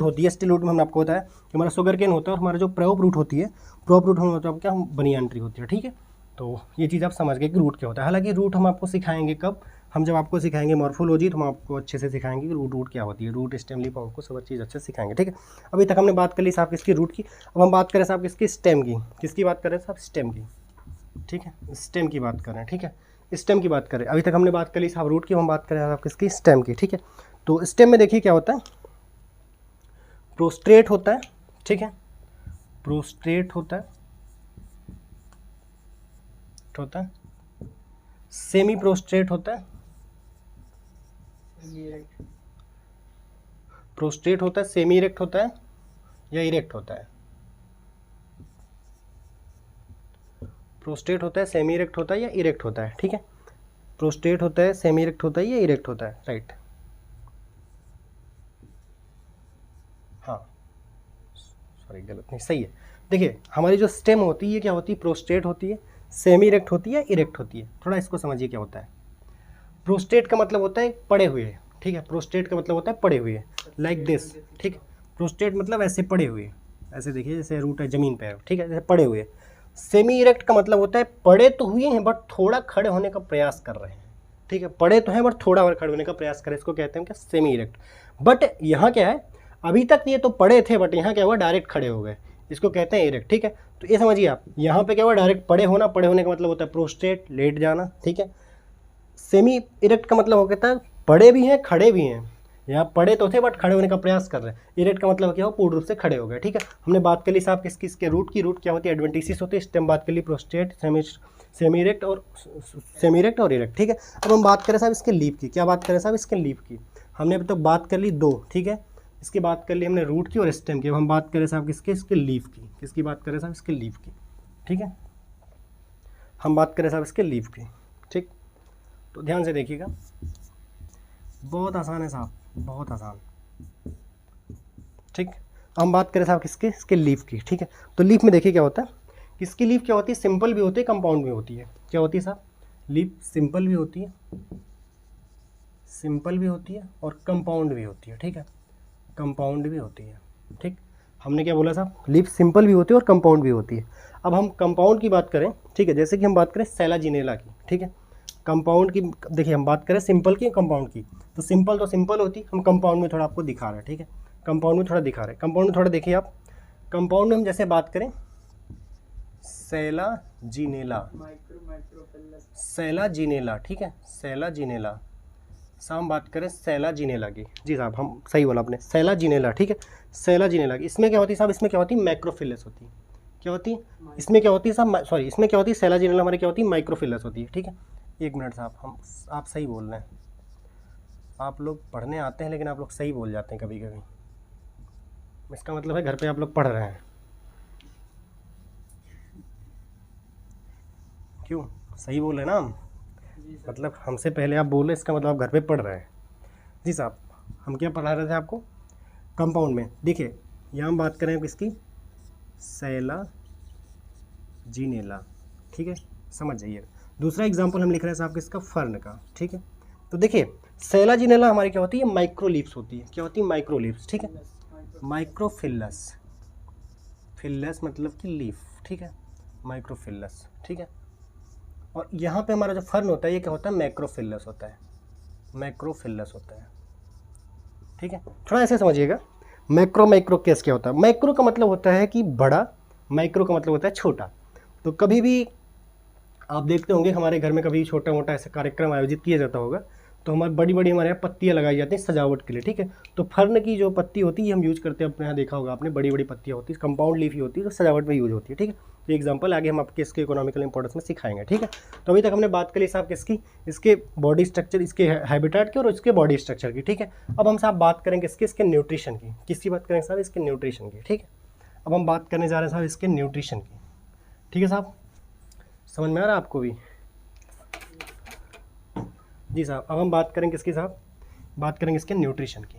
होती है, स्टील रूट में हमने आपको बताया कि हमारा शुगर केन होता है, और हमारा जो प्रोप रूट होती है, प्रोप रूट हम होता है क्या, बनियान ट्री होती है, ठीक है। तो ये चीज़ आप समझ गए कि रूट क्या होता है। हालांकि रूट हम आपको सिखाएंगे कब, हम जब आपको सिखाएंगे मॉर्फोलॉजी, तो हम आपको अच्छे से सिखाएंगे कि रूट क्या होती है, रूट स्टेम लीफ, आपको सब चीज़ अच्छे से सिखाएंगे, ठीक है। अभी तक हमने बात कर ली साहब किसकी, रूट की। अब हम बात करें साहब किसकी, स्टेम की। किसकी बात करें साहब, स्टेम की, ठीक है, स्टेम की बात करें, ठीक है, स्टेम की बात करें। अभी तक हमने बात कर ली साहब रूट की, हम बात करें साहब किसकी, स्टेम की, ठीक है। तो स्टेम में देखिए क्या होता है, प्रोस्ट्रेट होता है, ठीक है, प्रोस्ट्रेट होता है, सेमी प्रोस्ट्रेट होता है, प्रोस्ट्रेट होता है, सेमी इरेक्ट होता है, या इरेक्ट होता है, प्रोस्ट्रेट होता है, सेमी इरेक्ट होता है, या इरेक्ट होता है, ठीक है। प्रोस्ट्रेट होता है, सेमी इरेक्ट होता है, या इरेक्ट होता है, राइट, हाँ, सॉरी गलत नहीं, सही है। देखिए हमारी जो स्टेम होती है क्या होती है, प्रोस्ट्रेट होती है, सेमी इरेक्ट होती है, इरेक्ट होती है। थोड़ा इसको समझिए क्या होता है। प्रोस्ट्रेट का मतलब होता है पड़े हुए, ठीक है, प्रोस्ट्रेट का मतलब होता है पड़े हुए, लाइक दिस, ठीक है। प्रोस्ट्रेट मतलब ऐसे पड़े हुए, ऐसे देखिए जैसे रूट है ज़मीन पे, ठीक है, जैसे पड़े हुए। सेमी इरेक्ट का मतलब होता है पड़े तो हुए हैं बट थोड़ा खड़े होने का प्रयास कर रहे हैं, ठीक है, पड़े तो हैं बट थोड़ा और खड़े होने का प्रयास करें, इसको कहते हैं क्या, सेमी इरेक्ट। बट यहाँ क्या है, अभी तक ये तो पड़े थे बट यहाँ क्या हुआ, डायरेक्ट खड़े हो गए, इसको कहते हैं इरेक्ट, ठीक है। तो ये समझिए आप, यहाँ पे क्या हुआ, डायरेक्ट पड़े होना, पड़े होने का मतलब होता है प्रोस्ट्रेट, लेट जाना, ठीक है। सेमी इरेक्ट का मतलब हो कहता है पड़े भी हैं, खड़े भी हैं, यहाँ पड़े तो थे बट खड़े होने का प्रयास कर रहे हैं। इरेक्ट का मतलब क्या हो, पूर्ण रूप से खड़े हो गए। ठीक है, हमने बात कर ली साहब किसकी, इसके रूट की। रूट क्या होती है, एडवेंटिसिस होती है। इस टाइम बात कर ली प्रोस्टेट, सेमी इरेक्ट और इरेक्ट। ठीक है, अब हम बात करें साहब इसके लीफ की। क्या बात करें साहब इसके लीफ की, हमने अभी तक बात कर ली दो। ठीक है, इसकी बात कर ली हमने रूट की और स्टेम की। अब हम बात करें साहब किसके, इसके लीफ की। किसकी बात करें साहब, इसके लीफ की। ठीक है, हम बात करें साहब इसके लीफ की। ठीक, तो ध्यान से देखिएगा, बहुत आसान है साहब, बहुत आसान। ठीक, हम बात करें साहब किसके, इसके लीफ की। ठीक है, तो लीफ में देखिए क्या होता है, इसकी लीफ क्या होती है, सिंपल भी होती है, कंपाउंड भी होती है। क्या होती है साहब, लीफ सिंपल भी होती है, सिंपल भी होती है और कंपाउंड भी होती है। ठीक है, कंपाउंड भी होती है। ठीक, हमने क्या बोला साहब, लीफ सिंपल भी होती है और कंपाउंड भी होती है। अब हम कंपाउंड की बात करें, ठीक है, जैसे कि हम बात करें सेलाजिनेला की। ठीक है, कंपाउंड की देखिए, हम बात करें सिंपल की कंपाउंड की, तो सिंपल तो सिंपल होती, हम कंपाउंड में थोड़ा आपको दिखा रहे हैं। ठीक है, कंपाउंड में थोड़ा दिखा रहे हैं, कंपाउंड में थोड़ा देखिए आप। कंपाउंड में हम जैसे बात करें सेलाजिनेला, सेलाजिनेला। ठीक है, सेलाजिनेला साहब, हम बात करें सेलाजिनेला की। जी साहब, हम सही बोला आपने, सेलाजिनेला। ठीक है, सेलाजिनेला की। इसमें क्या होती है साहब, इसमें क्या होती है, मैक्रोफिलस होती है। क्या होती है, इसमें क्या होती है साहब, सॉरी, इसमें क्या होती है, सेलाजिनेला हमारे क्या होती है, माइक्रोफिलस होती है। ठीक है, एक मिनट साहब, हम आप सही बोल रहे हैं, आप लोग पढ़ने आते हैं लेकिन आप लोग सही बोल जाते हैं कभी कभी। इसका मतलब है घर पे आप लोग पढ़ रहे हैं। क्यों सही बोल रहे हैं ना हम, मतलब हमसे पहले आप बोल रहे, इसका मतलब आप घर पे पढ़ रहे हैं। जी साहब, हम क्या पढ़ा रहे थे आपको, कंपाउंड में। देखिए यहाँ हम बात करें किसकी, सेलाजिनेला। ठीक है, समझ जाइए। दूसरा एग्जांपल हम लिख रहे हैं साहब किसका, फर्न का। ठीक है, तो देखिए सेलाजिनेला हमारी क्या होती है, माइक्रोलीव्स होती है। क्या होती है, माइक्रोलीव्स। ठीक है, माइक्रोफिलस, फिलस मतलब कि लीफ। ठीक है, माइक्रोफिलस। ठीक है, और यहाँ पे हमारा जो फर्न होता है ये क्या होता है, मैक्रोफिलस होता है, मैक्रोफिलस होता है। ठीक है, थोड़ा ऐसे समझिएगा, मैक्रो केस क्या होता है। मैक्रो का मतलब होता है कि बड़ा, माइक्रो का मतलब होता है छोटा। तो कभी भी आप देखते होंगे हमारे घर में कभी छोटा मोटा ऐसा कार्यक्रम आयोजित किया जाता होगा, तो हमारी बड़ी बड़ी हमारे यहाँ पत्तियाँ लगाई जाती हैं सजावट के लिए। ठीक है, तो फर्न की जो पत्ती होती है हम यूज़ करते हैं, अपने यहाँ देखा होगा आपने, बड़ी बड़ी पत्तियाँ होती है, कंपाउंड लीफ ही होती है, तो सजावट में यूज होती है। ठीक है, तो एग्जांपल आगे हम आपके इसके इकोनॉमिकल इंपॉर्टेंस में सिखाएंगे। ठीक है, तो अभी तक हमने बात करी साहब किसकी, इसके बॉडी स्ट्रक्चर, इसके हैबिटेट की और इसके बॉडी स्ट्रक्चर की। ठीक है, अब हम साहब बात करेंगे इसके न्यूट्रिशन की। किसकी बात करेंगे साहब, इसके न्यूट्रिशन की। ठीक है, अब हम बात करने जा रहे हैं साहब इसके न्यूट्रिशन की। ठीक है साहब, समझ में आ रहा है आपको भी। जी साहब, अब हम बात करेंगे किसकी साहब, बात करेंगे इसके न्यूट्रिशन की।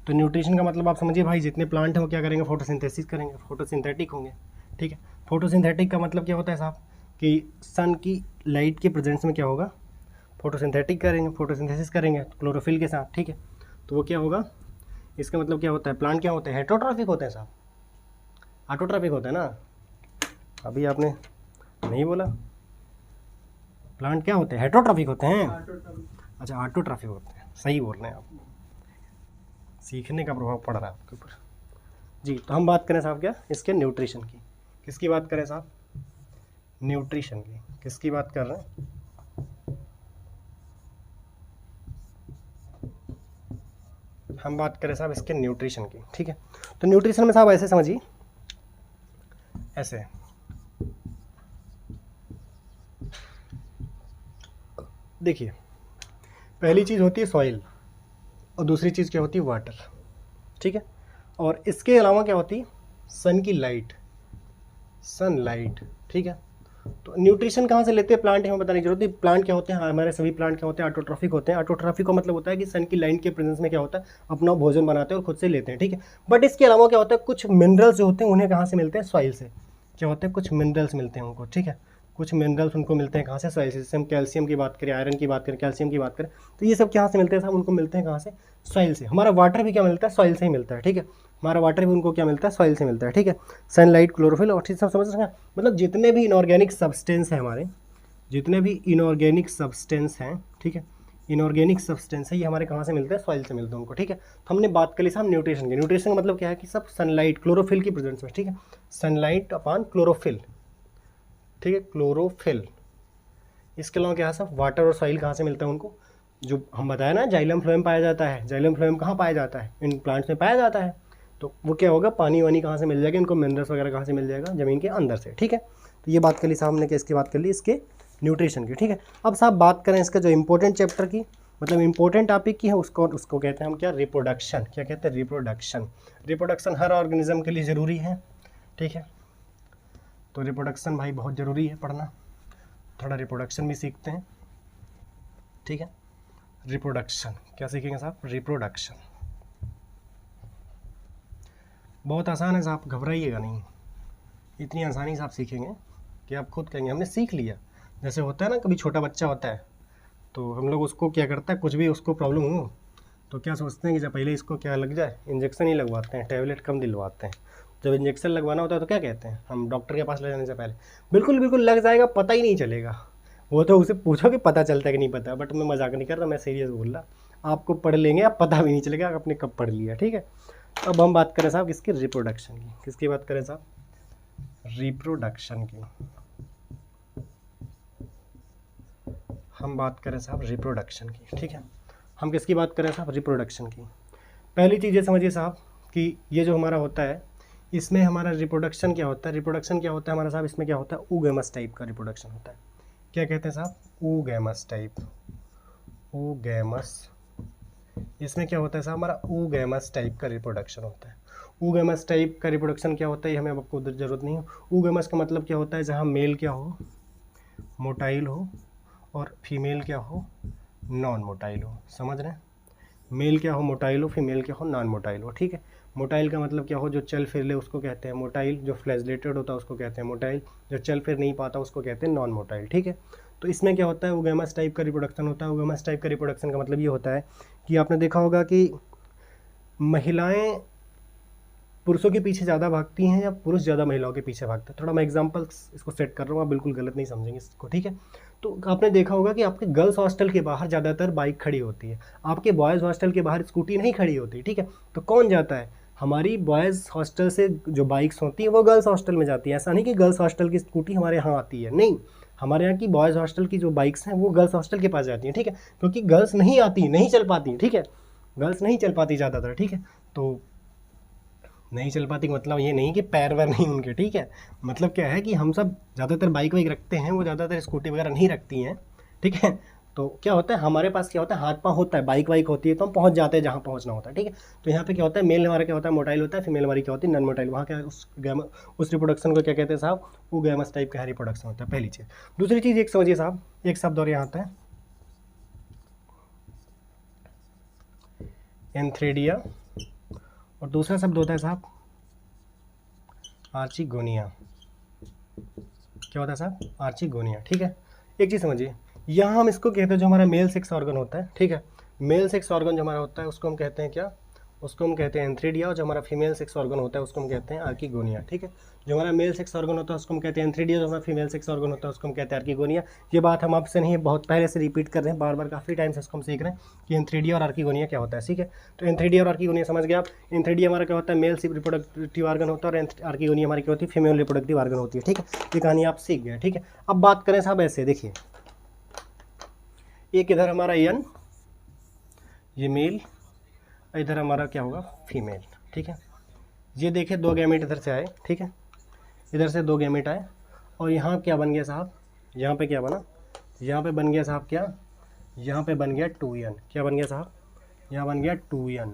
तो न्यूट्रिशन का मतलब आप समझिए भाई, जितने प्लांट हैं वो क्या करेंगे, फोटोसिंथेसिस करेंगे, फोटोसिंथेटिक होंगे। ठीक है, फोटोसिंथेटिक का मतलब क्या होता है साहब, कि सन की लाइट के प्रेजेंस में क्या होगा, फोटोसिंथेटिक करेंगे, फोटोसिंथेसिस करेंगे क्लोरोफिल के साथ। ठीक है, तो वो क्या होगा, इसका मतलब क्या होता है, प्लांट क्या होते हैं, हेटरोट्रॉफिक होते हैं साहब, ऑटोट्रॉफिक होता है ना, अभी आपने नहीं बोला। प्लांट क्या होते हैं, हेटरोट्रॉफिक होते हैं। अच्छा, ऑटोट्रॉफिक होते हैं, सही बोल रहे हैं आप, सीखने का प्रभाव पड़ रहा है आपके ऊपर। जी, तो हम बात करें साहब क्या, इसके न्यूट्रिशन की। किसकी बात करें साहब, न्यूट्रिशन की। किसकी बात कर रहे हैं, हम बात करें साहब इसके न्यूट्रिशन की। ठीक है, तो न्यूट्रिशन में साहब ऐसे समझिए, ऐसे देखिए, पहली चीज़ होती है सॉइल और दूसरी चीज़ क्या होती है, वाटर। ठीक है, और इसके अलावा क्या होती है, सन की लाइट, सनलाइट। ठीक है, तो न्यूट्रिशन कहाँ से लेते हैं प्लांट, हमें बताने की जरूरत है। प्लांट क्या होते हैं, हमारे सभी प्लांट क्या होते हैं, ऑटोट्रॉफिक होते हैं। ऑटोट्रॉफिक का मतलब होता है कि सन की लाइट के प्रेजेंस में क्या होता है, अपना भोजन बनाते हैं और खुद से लेते हैं। ठीक है, बट इसके अलावा क्या होता है, कुछ मिनरल्स जो होते हैं उन्हें कहाँ से मिलते हैं, सॉइल से। क्या होते हैं, कुछ मिनरल्स मिलते हैं उनको। ठीक है, कुछ मिनरल्स उनको मिलते हैं कहाँ से, सॉइल से। जैसे हम कैल्शियम की बात करें, आयरन की बात करें, कैल्शियम की बात करें, तो ये सब कहाँ से मिलते हैं साहब, उनको मिलते हैं कहाँ से, सॉइल से। हमारा वाटर भी क्या मिलता है, सॉइल से ही मिलता है। ठीक है, हमारा वाटर भी उनको क्या मिलता है, सॉइल से मिलता है। ठीक है, सनलाइट, क्लोरोफिल और चीज़ सब समझ सकते हैं। मतलब जितने भी इनऑर्गेनिक सब्सटेंस हैं हमारे, जितने भी इनऑर्गेनिक सब्सटेंस हैं, ठीक है, इनऑर्गेनिक सब्सटेंस है, ये हमारे कहाँ से मिलते हैं, सॉइल से मिलते हैं उनको। ठीक है, तो हमने बात कर ली साहब न्यूट्रिशन की। न्यूट्रिशन का मतलब क्या है कि सब सनलाइट, क्लोरोफिल की प्रेजेंस में। ठीक है, सनलाइट अपॉन क्लोरोफिल, ठीक है, क्लोरोफिल। इसके अलावा क्या है साहब, वाटर और सॉइल कहाँ से मिलता है उनको, जो हम बताया ना जाइलम फ्लोएम पाया जाता है, जाइलम फ्लोएम कहाँ पाया जाता है, इन प्लांट्स में पाया जाता है। तो वो क्या होगा, पानी वानी कहाँ से मिल जाएगा इनको, मिनरल्स वगैरह कहाँ से मिल जाएगा, ज़मीन के अंदर से। ठीक है, तो ये बात कर ली साहब हमने, किसकी बात कर ली, इसके न्यूट्रिशन की। ठीक है, अब साहब बात करें इसका जो इंपॉर्टेंट चैप्टर की, मतलब इंपॉर्टेंट टॉपिक की है, उसको कहते हैं हम क्या, रिप्रोडक्शन। क्या कहते हैं, रिप्रोडक्शन। रिप्रोडक्शन हर ऑर्गेनिज्म के लिए ज़रूरी है। ठीक है, तो रिप्रोडक्शन भाई बहुत ज़रूरी है पढ़ना, थोड़ा रिप्रोडक्शन भी सीखते हैं। ठीक है, रिप्रोडक्शन क्या सीखेंगे साहब, रिप्रोडक्शन। बहुत आसान है साहब, घबराइएगा नहीं, इतनी आसानी से आप सीखेंगे कि आप खुद कहेंगे हमने सीख लिया। जैसे होता है ना, कभी छोटा बच्चा होता है तो हम लोग उसको क्या करता है, कुछ भी उसको प्रॉब्लम हो तो क्या सोचते हैं कि जब पहले इसको क्या लग जाए, इंजेक्शन ही लगवाते हैं, टैबलेट कम दिलवाते हैं। जब इंजेक्शन लगवाना होता है तो क्या कहते हैं हम, डॉक्टर के पास ले जाने से पहले बिल्कुल बिल्कुल लग जाएगा, पता ही नहीं चलेगा। वो तो उसे पूछो कि पता चलता है कि नहीं पता, बट मैं मजाक नहीं कर रहा, मैं सीरियस बोल रहा। आपको पढ़ लेंगे, आप पता भी नहीं चलेगा आपने कब पढ़ लिया। ठीक है, अब हम बात करें साहब किसकी, रिप्रोडक्शन की। किसकी बात करें साहब, रिप्रोडक्शन की। हम बात करें साहब रिप्रोडक्शन की। ठीक है, हम किसकी बात करें साहब, रिप्रोडक्शन की। पहली चीज़ ये समझिए साहब कि ये जो हमारा होता है, इसमें हमारा रिप्रोडक्शन क्या होता है, रिप्रोडक्शन क्या होता है हमारा साहब, इसमें क्या होता है, oogamous टाइप का रिप्रोडक्शन होता है। क्या कहते हैं साहब, oogamous टाइप, oogamous। इसमें क्या होता है साहब, हमारा oogamous टाइप का रिप्रोडक्शन होता है। oogamous टाइप का रिप्रोडक्शन क्या होता है, ये हमें आपको उधर जरूरत नहीं है। oogamous का मतलब क्या होता है, जहाँ मेल क्या हो, मोटाइल हो, और फीमेल क्या हो, नॉन मोटाइल हो। समझ रहे हैं, मेल क्या हो मोटाइल हो, फीमेल क्या हो नॉन मोटाइल हो। ठीक है, मोटाइल का मतलब क्या हो, जो चल फिर ले उसको कहते हैं मोटाइल, जो फ्लैजलेटेड होता है उसको कहते हैं मोटाइल, जो चल फिर नहीं पाता उसको कहते हैं नॉन मोटाइल। ठीक है, तो इसमें क्या होता है, oogamous टाइप का रिप्रोडक्शन होता है। oogamous टाइप का रिप्रोडक्शन का मतलब ये होता है कि आपने देखा होगा कि महिलाएं पुरुषों के पीछे ज़्यादा भागती हैं या पुरुष ज़्यादा महिलाओं के पीछे भागते हैं। थोड़ा मैं एग्जांपल्स इसको सेट कर रहा हूँ, आप बिल्कुल गलत नहीं समझेंगे इसको। ठीक है, तो आपने देखा होगा कि आपके गर्ल्स हॉस्टल के बाहर ज़्यादातर बाइक खड़ी होती है, आपके बॉयज़ हॉस्टल के बाहर स्कूटी नहीं खड़ी होती। ठीक है, तो कौन जाता है, हमारी बॉयज़ हॉस्टल से जो बाइक्स होती हैं वो गर्ल्स हॉस्टल में जाती है। ऐसा नहीं कि गर्ल्स हॉस्टल की स्कूटी हमारे यहाँ आती है, नहीं, हमारे यहाँ की बॉयज़ हॉस्टल की जो बाइक्स हैं वो गर्ल्स हॉस्टल के पास जाती हैं। ठीक है, क्योंकि गर्ल्स नहीं आती, नहीं चल पाती। ठीक है, गर्ल्स नहीं चल पाती ज़्यादातर। ठीक है, तो नहीं चल पाती मतलब ये नहीं कि पैर वैर नहीं उनके। ठीक है, मतलब क्या है कि हम सब ज़्यादातर बाइक वाइक रखते हैं, वो ज़्यादातर स्कूटी वगैरह नहीं रखती हैं। ठीक है, तो क्या होता है हमारे पास, क्या होता है हाथ पाँव होता है, बाइक वाइक होती है तो हम पहुंच जाते हैं जहाँ पहुंचना होता है। ठीक है, तो यहाँ पे क्या होता है, मेल हमारा क्या होता है मोटाइल होता है, फीमेल हमारी क्या होती है नॉन मोटाइल। वहाँ क्या उस रिप्रोडक्शन को क्या कहते हैं साहब, oogamous टाइप का रिप्रोडक्शन होता है, पहली चीज़। दूसरी चीज़ एक समझिए साहब, एक शब्द और यहाँ आता है एंथ्रेडिया, और दूसरा शब्द होता है साहब आर्चिगोनिया। क्या होता है साहब, आर्चिगोनिया। ठीक है, एक चीज़ समझिए, यहाँ हम इसको कहते हैं जो हमारा मेल सेक्स ऑर्गन होता है। ठीक है, मेल सेक्स ऑर्गन जो हमारा होता है उसको हम कहते हैं क्या, उसको हम कहते हैं एंथ्रेडिया, और जो हमारा फीमेल सेक्स ऑर्गन होता है उसको हम कहते हैं आर्किगोनिया। ठीक है, जो हमारा मेल सेक्स ऑर्गन होता है उसको हम कहते हैं एंथ्रेडिया, जो हमारा फीमेल सेक्स ऑर्गन होता है उसको हम कहते हैं आर्किगोनिया। ये बात हम आपसे नहीं, बहुत पहले से रिपीट कर रहे हैं, बार बार काफ़ी टाइम से इसको हम सीख रहे हैं कि एंथ्रेडिया और आर्किगोनिया क्या होता है। ठीक है, तो एंथ्रेडिया और आर्किगोनिया समझ गए आप। एंथ्रेडिया हमारा क्या होता है, मेल रिप्रोडक्टिव ऑर्गन होता है, और आर्किगोनिया हमारी क्या होती है, फीमेल रिप्रोडक्टिव ऑर्गन होती है। ठीक है, ये कहानी आप सीख गए। ठीक है, अब बात करें साहब ऐसे, देखिए एक इधर हमारा यन, ये मेल, इधर हमारा क्या होगा, फीमेल। ठीक है, ये देखिए दो गैमेट इधर से आए। ठीक है, इधर से दो गैमेट आए, और यहाँ क्या बन गया साहब, यहाँ पे क्या बना, यहाँ पे बन गया साहब क्या, यहाँ पे बन गया 2n। क्या बन गया साहब, यहाँ बन गया 2n,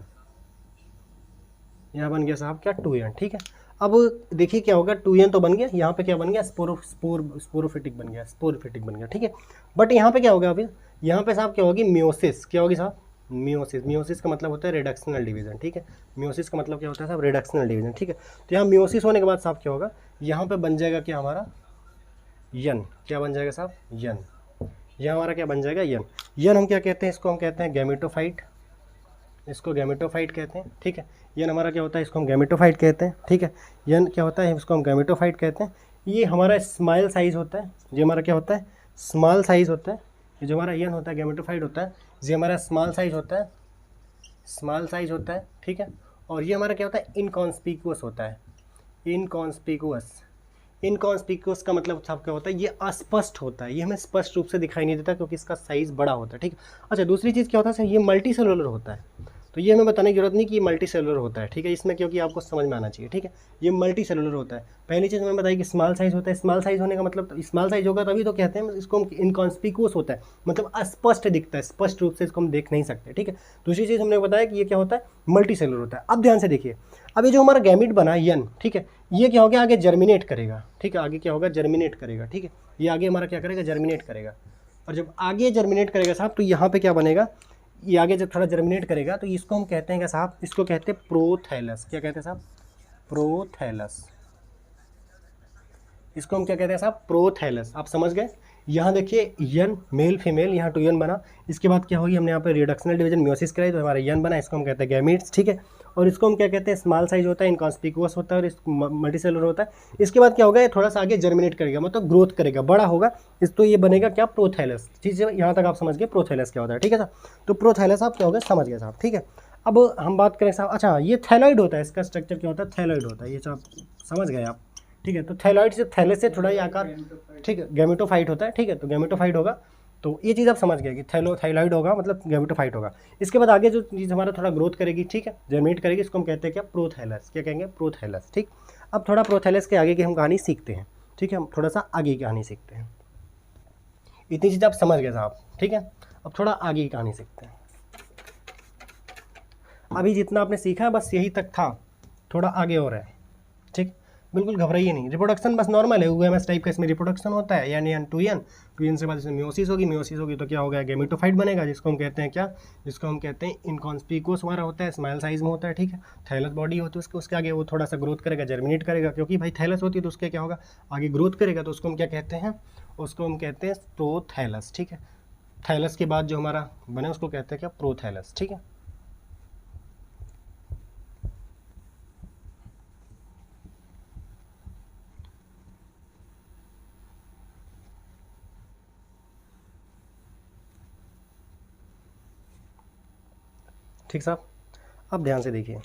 यहाँ बन गया साहब क्या 2n। ठीक है, अब देखिए क्या होगा, 2n तो बन गया, यहाँ पे क्या बन गया, स्पोरोफिटिक बन गया, स्पोरोफिटिक बन गया। ठीक है, बट यहाँ पे क्या होगा, अभी यहाँ पे साहब क्या होगी, मियोसिस। क्या होगी साहब, मियोसिस। मियोसिस का मतलब होता है रिडक्शनल डिवीजन। ठीक है, मियोसिस का मतलब क्या होता है साहब, रिडक्शनल डिवीजन। ठीक है, तो यहाँ मियोसिस होने के बाद साहब क्या होगा, यहाँ पे बन जाएगा क्या हमारा यन। क्या बन जाएगा साहब, यन। यहाँ हमारा क्या बन जाएगा, यन। यन हम क्या कहते हैं, इसको हम कहते हैं गैमेटोफाइट, इसको गैमेटोफाइट कहते हैं। ठीक है, यन हमारा क्या होता है, इसको हम गैमेटोफाइट कहते हैं। ठीक है, यन क्या होता है, इसको हम गैमेटोफाइट कहते हैं। ये हमारा स्मॉल साइज़ होता है, ये हमारा क्या होता है, स्मॉल साइज़ होता है। ये जो हमारा यन होता है गैमेटोफाइट होता है, ये हमारा स्मॉल साइज़ होता है, स्मॉल साइज़ होता है। ठीक है, और ये हमारा क्या होता है, इनकॉन्स्पिकुअस होता है, इनकॉन्स्पिकुअस। इनकॉन्स्पिक्यूअस का मतलब साहब क्या होता है, ये अस्पष्ट होता है, ये हमें स्पष्ट रूप से दिखाई नहीं देता क्योंकि इसका साइज़ बड़ा होता है, ठीक है। अच्छा, दूसरी चीज़ क्या होता है सर, ये मल्टी सेलुलर होता है, तो ये हमें बताने की जरूरत नहीं कि ये मल्टी सेलुलर होता है, ठीक है, इसमें क्योंकि आपको समझ में आना चाहिए, ठीक है। ये मल्टी सेलुलर होता है। पहली चीज़ हमें बताई कि स्मॉल साइज़ होता है, स्मॉल साइज़ होने का मतलब स्मॉल साइज़ होगा तभी तो कहते हैं इसको हम इनकॉन्स्पिक्यूअस होता है, मतलब अस्पष्ट दिखता है, स्पष्ट रूप से इसको हम देख नहीं सकते, ठीक है। दूसरी चीज़ हमने बताया कि ये क्या होता है, मल्टी सेलुलर होता है। अब ध्यान से देखिए, अब ये जो हमारा गैमीट बना यन, ठीक है, ये क्या हो गया, आगे जर्मिनेट करेगा, ठीक है, आगे क्या होगा, जर्मिनेट करेगा, ठीक है, ये आगे हमारा क्या करेगा, जर्मिनेट करेगा। और जब आगे जर्मिनेट करेगा साहब, तो यहाँ पे क्या बनेगा, ये आगे जब थोड़ा जर्मिनेट करेगा तो इसको हम कहते हैं क्या साहब, इसको कहते हैं प्रोथैलस। क्या कहते हैं साहब, प्रोथैलस। इसको हम क्या कहते हैं साहब, प्रोथैलस। आप समझ गए। यहाँ देखिए यन, मेल फीमेल, यहाँ 2 यन बना। इसके बाद क्या होगी, हमने यहाँ पे रिडक्शनल डिवीजन मियोसिस कराई तो हमारा यन बना, इसको हम कहते हैं गैमीट्स, ठीक है। और इसको हम क्या कहते हैं, स्मॉल साइज होता है, इनकॉन्स्पिक्यूअस होता है और मल्टीसेलुलर होता है। इसके बाद क्या होगा, ये थोड़ा सा आगे जर्मिनेट करेगा, मतलब ग्रोथ करेगा, बड़ा होगा, इस तो ये बनेगा क्या, प्रोथैलस। ठीक है, यहाँ तक आप समझ गए प्रोथैलस क्या होता है, ठीक है साहब। तो प्रोथैलस आप क्या होगा, समझ गए साहब, ठीक है। अब हम बात करें साहब, अच्छा ये थैलॉइड होता है, इसका स्ट्रक्चर क्या होता है, थैलॉइड होता है, ये सब समझ गए आप, ठीक है। तो थैलॉइड से, थैलस से थोड़ा ही आकार, ठीक है, गैमेटोफाइट होता है, ठीक है, तो गैमेटोफाइट होगा। तो ये चीज़ आप समझ गए कि थाइलॉइड होगा मतलब गैमेटोफाइट होगा। इसके बाद आगे जो चीज़ हमारा थोड़ा ग्रोथ करेगी, ठीक है, जर्मिनेट करेगी, इसको हम कहते हैं क्या, प्रोथैलस। क्या कहेंगे, प्रोथैलस, ठीक। अब थोड़ा प्रोथैलस के आगे की हम कहानी सीखते हैं, ठीक है, हम थोड़ा सा आगे की कहानी सीखते हैं। इतनी चीज़ आप समझ गए साहब, ठीक है। अब थोड़ा आगे की कहानी सीखते हैं। अभी जितना आपने सीखा बस यही तक था, थोड़ा आगे और है, ठीक। बिल्कुल घबराइए नहीं, रिप्रोडक्शन बस नॉर्मल है, यूएमएस टाइप का इसमें रिप्रोडक्शन होता है, यानी टू एन से बाद इसमें मियोसिस होगी तो क्या होगा, गैमेटोफाइट बनेगा, जिसको हम कहते हैं क्या, जिसको हम कहते हैं इनकॉन्स्पिक्यूअस हमारा होता है, स्मॉल साइज में होता है, ठीक है। थैलस बॉडी होती है उसके आगे वो थोड़ा सा ग्रोथ करेगा, जर्मिनेट करेगा, क्योंकि भाई थैलस होती है तो उसके क्या होगा, आगे ग्रोथ करेगा, तो उसको हम क्या कहते हैं, उसको हम कहते हैं प्रोथैलस, ठीक है। थैलस के बाद जो हमारा बने उसको कहते हैं क्या, प्रोथैलस, ठीक है। ठीक साहब। अब ध्यान से देखिए,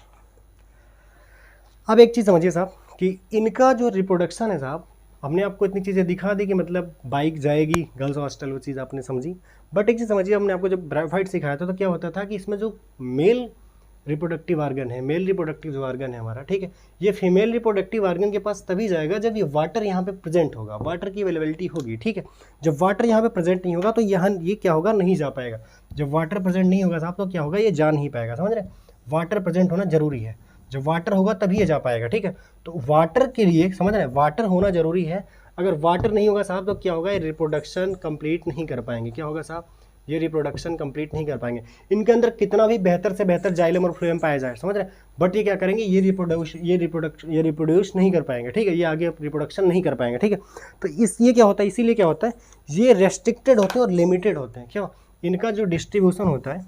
अब एक चीज़ समझिए साहब कि इनका जो रिप्रोडक्शन है साहब, हमने आपको इतनी चीज़ें दिखा दी कि मतलब बाइक जाएगी गर्ल्स हॉस्टल, वो चीज़ आपने समझी। बट एक चीज़ समझिए, हमने आपको जब ब्रायोफाइट सिखाया था तो क्या होता था कि इसमें जो मेल रिप्रोडक्टिव आर्गन है, मेल रिप्रोडक्टिव जो आर्गन है हमारा, ठीक है, ये फीमेल रिप्रोडक्टिव आर्गन के पास तभी जाएगा जब ये वाटर यहाँ पे प्रेजेंट होगा, वाटर की अवेलेबिलिटी होगी, ठीक है। जब वाटर यहाँ पे प्रेजेंट नहीं होगा तो यहाँ ये क्या होगा, नहीं जा पाएगा। जब वाटर प्रेजेंट नहीं होगा साहब तो क्या होगा, ये जा नहीं पाएगा, समझ रहे। वाटर प्रेजेंट होना जरूरी है, जब वाटर होगा तभी ये जा पाएगा, ठीक है। तो वाटर के लिए समझ रहे हैं, वाटर होना जरूरी है। अगर वाटर नहीं होगा साहब तो क्या होगा, ये रिप्रोडक्शन कंप्लीट नहीं कर पाएंगे। क्या होगा साहब, ये रिप्रोडक्शन कंप्लीट नहीं कर पाएंगे। इनके अंदर कितना भी बेहतर से बेहतर जाइलम और फ्लोएम पाया जाए, समझ रहे हैं, बट ये क्या करेंगे, ये रिप्रोड्यूस नहीं कर पाएंगे, ठीक है, ये आगे रिप्रोडक्शन नहीं कर पाएंगे, ठीक है। तो ये क्या होता है, इसीलिए क्या होता है, ये रेस्ट्रिक्टेड होते हैं और लिमिटेड होते हैं। क्यों, इनका जो डिस्ट्रीब्यूशन होता है,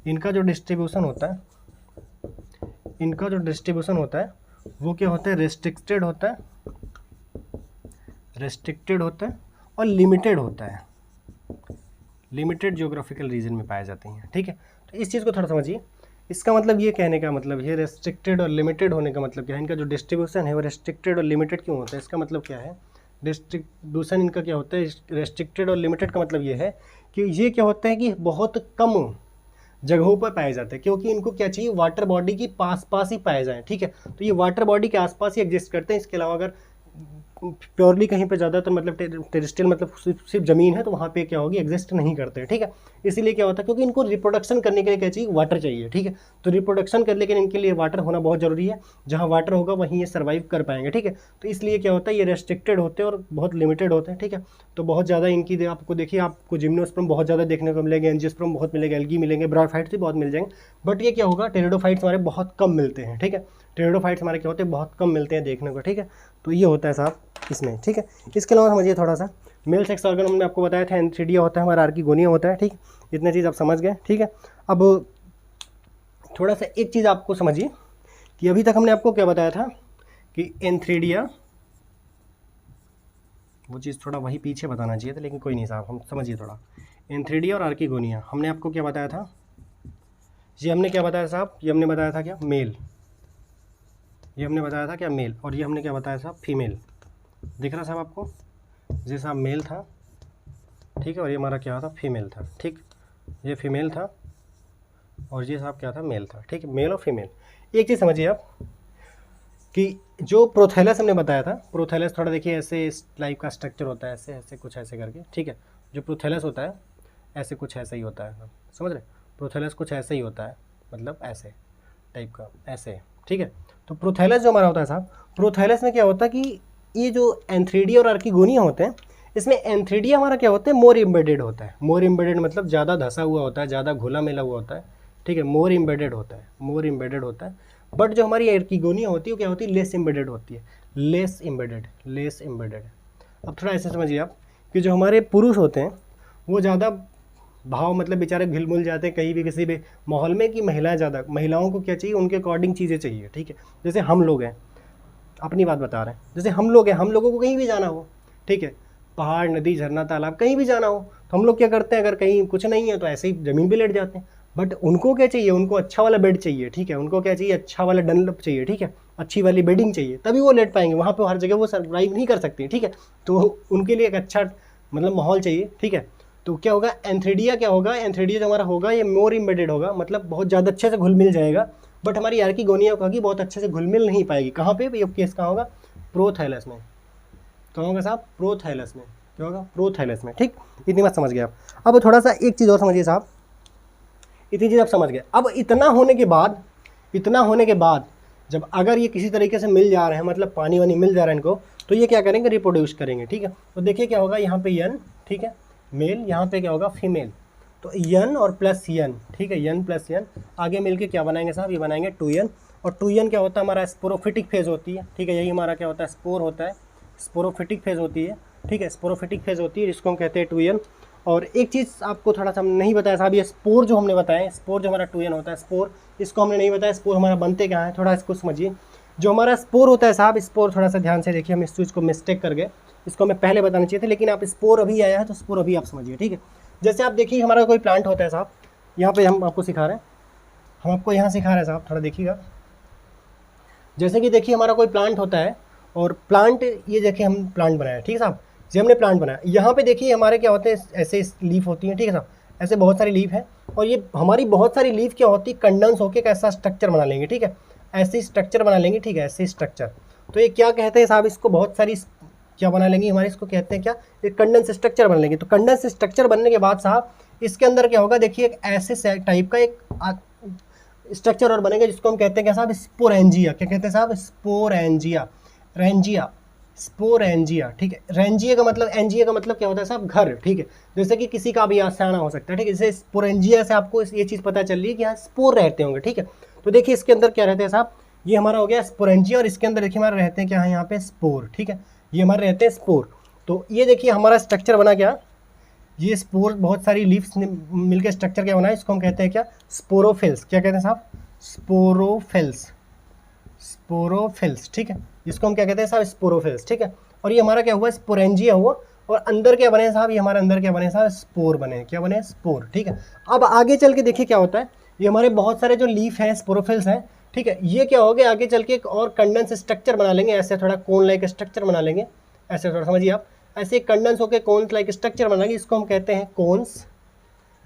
इनका जो डिस्ट्रीब्यूशन होता है, इनका जो डिस्ट्रीब्यूशन होता है वो क्या होता है, रेस्ट्रिक्टेड होता है, रेस्ट्रिक्टेड होता है और लिमिटेड होता है, लिमिटेड जियोग्राफिकल रीजन में पाए जाते हैं, ठीक है। तो इस चीज़ को थोड़ा समझिए। इसका मतलब ये कहने का मतलब, ये रेस्ट्रिक्टेड और लिमिटेड होने का मतलब क्या है, इनका जो डिस्ट्रीब्यूशन है वो रेस्ट्रिक्टेड और लिमिटेड क्यों होता है, इसका मतलब क्या है, डिस्ट्रीब्यूशन इनका क्या होता है, रेस्ट्रिक्टेड और लिमिटेड का मतलब ये है कि ये क्या होता है कि बहुत कम जगहों पर पाए जाते हैं, क्योंकि इनको क्या चाहिए, वाटर बॉडी की पास पास ही पाए जाएं, ठीक है। तो ये वाटर बॉडी के आसपास ही एग्जिस्ट करते हैं। इसके अलावा अगर प्योरली कहीं पे ज़्यादातर मतलब टेरेस्ट्रियल मतलब सिर्फ ज़मीन है तो वहाँ पे क्या होगी, एग्जिस्ट नहीं करते, ठीक है। इसीलिए क्या होता है, क्योंकि इनको रिप्रोडक्शन करने के लिए क्या चाहिए, वाटर चाहिए, ठीक है। तो रिप्रोडक्शन करने के लिए इनके लिए वाटर होना बहुत ज़रूरी है, जहाँ वाटर होगा वहीं ये सर्वाइव कर पाएंगे, ठीक है। तो इसलिए क्या होता है, ये रेस्ट्रिक्टेड होते हैं और बहुत लिमिटेड होते हैं, ठीक है। तो बहुत ज़्यादा इनकी आपको देखिए, आपको जिम्नोस्पर्म बहुत ज़्यादा देखने को मिलेगा, एंजियोस्पर्म बहुत मिलेगा, एल्गी मिलेंगे, ब्रायोफाइट्स भी बहुत मिल जाएंगे। बट ये क्या होगा, टेरिडोफाइट्स हमारे बहुत कम मिलते हैं, ठीक है। टेरिडोफाइट्स हमारे क्या होते हैं, बहुत कम मिलते हैं देखने को, ठीक है। तो ये होता है साहब इसमें, ठीक है। इसके अलावा समझिए थोड़ा सा, मेल सेक्स ऑर्गन हमने आपको बताया था, एंथ्रीडिया होता है हमारा, आर्किगोनिया होता है, ठीक। इतने चीज़ आप समझ गए, ठीक है। अब थोड़ा सा एक चीज़ आपको समझिए कि अभी तक हमने आपको क्या बताया था कि एंथ्रीडिया, वो चीज़ थोड़ा वही पीछे बताना चाहिए था, लेकिन कोई नहीं साहब, हम समझिए थोड़ा। एंथ्रीडिया और आर्किगोनिया हमने आपको क्या बताया था, ये हमने क्या बताया साहब, ये हमने बताया था क्या, मेल, ये हमने बताया था क्या, मेल, और ये हमने क्या बताया साहब, फीमेल, दिख रहा साहब आपको, ये साहब मेल था, ठीक है, और ये हमारा क्या था, फीमेल था, ठीक, ये फीमेल था और ये साहब क्या था, मेल था, ठीक है, मेल और फीमेल। एक चीज़ समझिए आप कि जो प्रोथैलस हमने बताया था, प्रोथैलस थोड़ा देखिए ऐसे इस टाइप का स्ट्रक्चर होता है, ऐसे ऐसे कुछ ऐसे करके, ठीक है, जो प्रोथैलस होता है ऐसे कुछ ऐसा ही होता है, समझ रहे, प्रोथैलस कुछ ऐसे ही होता है, मतलब ऐसे टाइप का, ऐसे, ठीक है। तो प्रोथैलस जो हमारा होता है साहब, प्रोथैलस में क्या होता है कि ये जो एंथ्रीडिया और आर्किगोनिया होते हैं, इसमें एंथ्रीडिया हमारा क्या होता है, मोर एम्बेडेड होता है। मोर एम्बेडेड मतलब ज़्यादा धंसा हुआ होता है, ज़्यादा घुला मिला हुआ होता है, ठीक है, मोर एम्बेडेड होता है, मोर एम्बेडेड होता है। बट जो हमारी आर्किगोनिया होती है वो क्या होती है, लेस एम्बेडेड होती है, लेस एम्बेडेड, लेस एम्बेडेड। अब थोड़ा ऐसे समझिए आप कि जो हमारे पुरुष होते हैं वो ज़्यादा भाव मतलब बेचारे घिल मुल जाते हैं कहीं भी किसी भी माहौल में, कि महिलाएं ज़्यादा, महिलाओं को क्या चाहिए, उनके अकॉर्डिंग चीज़ें चाहिए, ठीक है। जैसे हम लोग हैं, अपनी बात बता रहे हैं, जैसे हम लोग हैं, हम लोगों को कहीं भी जाना हो, ठीक है, पहाड़, नदी, झरना, तालाब, कहीं भी जाना हो तो हम लोग क्या करते हैं, अगर कहीं कुछ नहीं है तो ऐसे ही ज़मीन पे लेट जाते हैं। बट उनको क्या चाहिए, उनको अच्छा वाला बेड चाहिए, ठीक है, उनको क्या चाहिए, अच्छा वाला डनलप चाहिए, ठीक है, अच्छी वाली बेडिंग चाहिए, तभी वो लेट पाएंगे। वहाँ पे हर जगह वो सर्वाइव नहीं कर सकती, ठीक है, तो उनके लिए एक अच्छा मतलब माहौल चाहिए, ठीक है। तो क्या होगा, एंथ्रीडिया क्या होगा, एंथ्रीडिया जो हमारा होगा ये मोर इम्बेडेड होगा, मतलब बहुत ज़्यादा अच्छे से घुल मिल जाएगा। बट हमारी आर्किगोनिया होगी बहुत अच्छे से घुल मिल नहीं पाएगी। कहाँ पे ये केस कहाँ होगा, प्रोथैलस में। कहाँ होगा साहब, प्रोथैलस में। क्या होगा, प्रोथैलस में, ठीक। इतनी बात समझ गए आप। अब थोड़ा सा एक चीज़ और समझिए साहब, इतनी चीज़ आप समझ गए। अब इतना होने के बाद, इतना होने के बाद जब अगर ये किसी तरीके से मिल जा रहे हैं, मतलब पानी वानी मिल जा रहा है इनको, तो ये क्या करेंगे, रिप्रोड्यूस करेंगे, ठीक है। तो देखिए क्या होगा, यहाँ पे यन, ठीक है, मेल, यहाँ पे क्या होगा, फीमेल। तो यन और प्लस यन, ठीक है, यन प्लस यन, आगे मिलके क्या बनाएंगे साहब, ये बनाएंगे 2n। और 2n क्या होता है, हमारा स्पोरोफिटिक फेज होती है, ठीक है, यही हमारा क्या होता है, स्पोर होता है, स्पोरोफिटिक फेज होती है, ठीक है, स्पोरोफिटिक फेज होती है, जिसको हम कहते हैं 2n। और एक चीज़ आपको थोड़ा सा नहीं बताया साहब, ये स्पोर जो हमने बताया, स्पोर जो हमारा 2n होता है, स्पोर, इसको हमने नहीं बताया, स्पोर हमारा बनते क्या है, थोड़ा इसको समझिए। जो हमारा स्पोर होता है साहब, स्पोर थोड़ा सा ध्यान से देखिए, हम इस चीज़ को मिस्टेक कर गए, इसको हमें पहले बताना चाहिए था, लेकिन आप स्पोर अभी आया है तो स्पोर अभी आप समझिए, ठीक है। जैसे आप देखिए हमारा कोई प्लांट होता है साहब, यहाँ पे हम आपको सिखा रहे हैं, हम आपको यहाँ सिखा रहे हैं साहब, थोड़ा देखिएगा। जैसे कि देखिए हमारा कोई प्लांट होता है, और प्लांट, ये देखिए हम प्लांट बनाया, ठीक है साहब, जब हमने प्लांट बनाया, यहाँ पे देखिए हमारे क्या होते हैं, ऐसे लीफ होती हैं, ठीक है साहब, ऐसे बहुत सारी लीफ है, और ये हमारी बहुत सारी लीफ क्या होती है, कंडेंस होकर एक ऐसा स्ट्रक्चर बना लेंगे, ठीक है, ऐसे स्ट्रक्चर बना लेंगे, ठीक है, ऐसे स्ट्रक्चर। तो ये क्या कहते हैं साहब, इसको बहुत सारी क्या बना लेंगे हमारे, इसको कहते हैं क्या, एक कंडेंस स्ट्रक्चर बना लेंगे। तो कंडेंस स्ट्रक्चर बनने के बाद साहब इसके अंदर क्या होगा, देखिए एक ऐसे टाइप का एक स्ट्रक्चर और बनेगा, जिसको हम कहते हैं क्या साहब, स्पोरेंजिया। क्या कहते हैं साहब, स्पोरेंजिया, रेंजिया, स्पोरेंजिया, ठीक है। रेंजिया का मतलब, एंजिया का मतलब क्या होता है साहब, घर, ठीक है। जैसे कि किसी का भी आसाना हो सकता है, ठीक है। जैसे स्पोरेंजिया से आपको ये चीज़ पता चल रही है कि यहाँ स्पोर रहते होंगे, ठीक है। तो देखिए इसके अंदर क्या रहते हैं साहब, ये हमारा हो गया स्पोरेंजिया, और इसके अंदर देखिए हमारे रहते हैं क्या है, यहाँ पे स्पोर, ठीक है, ये हमारे रहते हैं स्पोर। तो ये देखिए हमारा स्ट्रक्चर बना क्या, ये स्पोर, बहुत सारी लीव्स ने मिलकर स्ट्रक्चर क्या बना है, इसको हम कहते हैं क्या, स्पोरोफिल्स। क्या कहते हैं साहब, स्पोरोफिल्स, स्पोरोफिल्स, ठीक है, इसको हम क्या कहते हैं साहब, स्पोरोफिल्स, ठीक है। और ये हमारा क्या हुआ, स्पोरेंजिया हुआ, और अंदर क्या बने साहब, ये हमारे अंदर क्या बने साहब, स्पोर बने। क्या बने, स्पोर, ठीक है। अब आगे चल के देखिए क्या होता है, ये हमारे बहुत सारे जो लीफ हैं, स्पोरोफिल्स हैं, ठीक है, ये क्या हो गया, आगे चल के एक और कंडेंस स्ट्रक्चर बना लेंगे, ऐसे थोड़ा कोन लाइक स्ट्रक्चर बना लेंगे, ऐसे थोड़ा समझिए आप, ऐसे कंडेंस होकर कोन्स लाइक स्ट्रक्चर बनाएंगे, इसको हम कहते हैं कोन्स,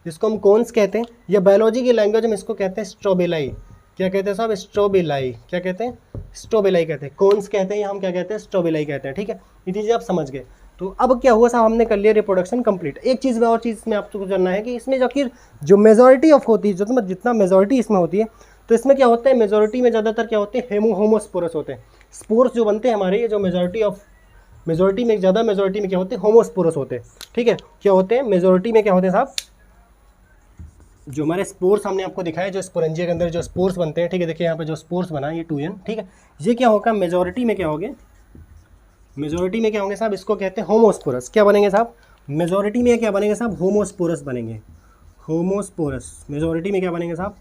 जिसको हम कोन्स कहते हैं, या बायोलॉजी की लैंग्वेज में इसको कहते हैं स्ट्रोबेलाई। क्या कहते हैं साहब, स्ट्रोबेलाई। क्या कहते हैं, स्ट्रोबेलाई कहते हैं, कोन्स कहते हैं, या हम क्या कहते हैं, स्ट्रोबेलाई कहते हैं, ठीक है। ये चीज़ें आप समझ गए। तो अब क्या हुआ साहब, हमने कर लिया रिप्रोडक्शन कंप्लीट। एक चीज़ में और चीज़ में आपको जानना है कि इसमें जो मेजॉरिटी ऑफ होती है, जो जितना मेजॉरिटी इसमें होती है, तो इसमें क्या होता है, मेजॉरिटी में ज़्यादातर क्या होते हैं, होमोस्पोरस होते हैं। स्पोर्स जो बनते हैं हमारे, ये जो मेजॉरिटी में ज़्यादा, मेजॉरिटी में क्या होते हैं, होमोस्पोरस होते हैं, ठीक है। क्या होते हैं, मेजॉरिटी में क्या होते हैं साहब, जो हमारे स्पोर्स हमने आपको दिखाया, जो स्पोरेंजिया के अंदर जो स्पोर्स बनते हैं, ठीक है, देखिए यहाँ पे जो स्पोर्स बना ये 2n, ठीक है। ये क्या होगा, मेजॉरिटी में क्या होंगे, मेजॉरिटी में क्या होंगे साहब, इसको कहते हैं होमोस्पोरस। क्या बनेंगे साहब, मेजॉरिटी में क्या बनेंगे साहब, होमोस्पोरस बनेंगे, होमोस्पोरस। मेजॉरिटी में क्या बनेंगे साहब,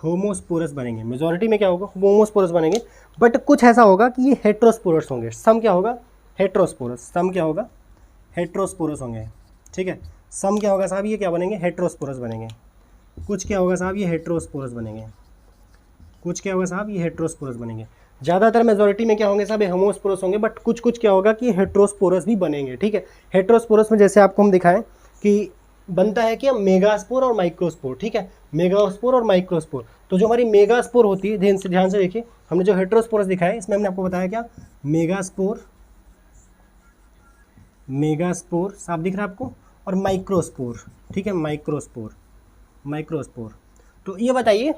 होमोस्पोरस बनेंगे। मेजॉरिटी में क्या होगा, होमोस्पोरस बनेंगे। बट कुछ ऐसा होगा कि ये हेट्रोस्पोरस होंगे। सम क्या होगा, हेट्रोस्पोरस। सम क्या होगा, हेट्रोस्पोरस होंगे, ठीक है। सम क्या होगा साहब, ये क्या बनेंगे, हेट्रोस्पोरस बनेंगे। कुछ क्या होगा साहब, ये हेट्रोस्पोरस बनेंगे। कुछ क्या होगा साहब, ये हेट्रोस्पोरस बनेंगे। ज़्यादातर मेजोरिटी में क्या होंगे साहब, होमोस्पोरस होंगे, बट कुछ कुछ क्या होगा कि हेट्रोस्पोरस भी बनेंगे, ठीक है। हेट्रोस्पोरस में जैसे आपको हम दिखाएं कि बनता है कि मेगास्पोर और माइक्रोस्पोर, ठीक है, मेगास्पोर और माइक्रोस्पोर। तो जो हमारी मेगास्पोर होती है, ध्यान से देखिए, हमने जो हेट्रोस्पोरस दिखाया इसमें हमने आपको बताया क्या, मेगास्पोर, मेगास्पोर साफ दिख रहा है आपको, और माइक्रोस्पोर, ठीक है, माइक्रोस्पोर, माइक्रोस्पोर। तो ये बताइए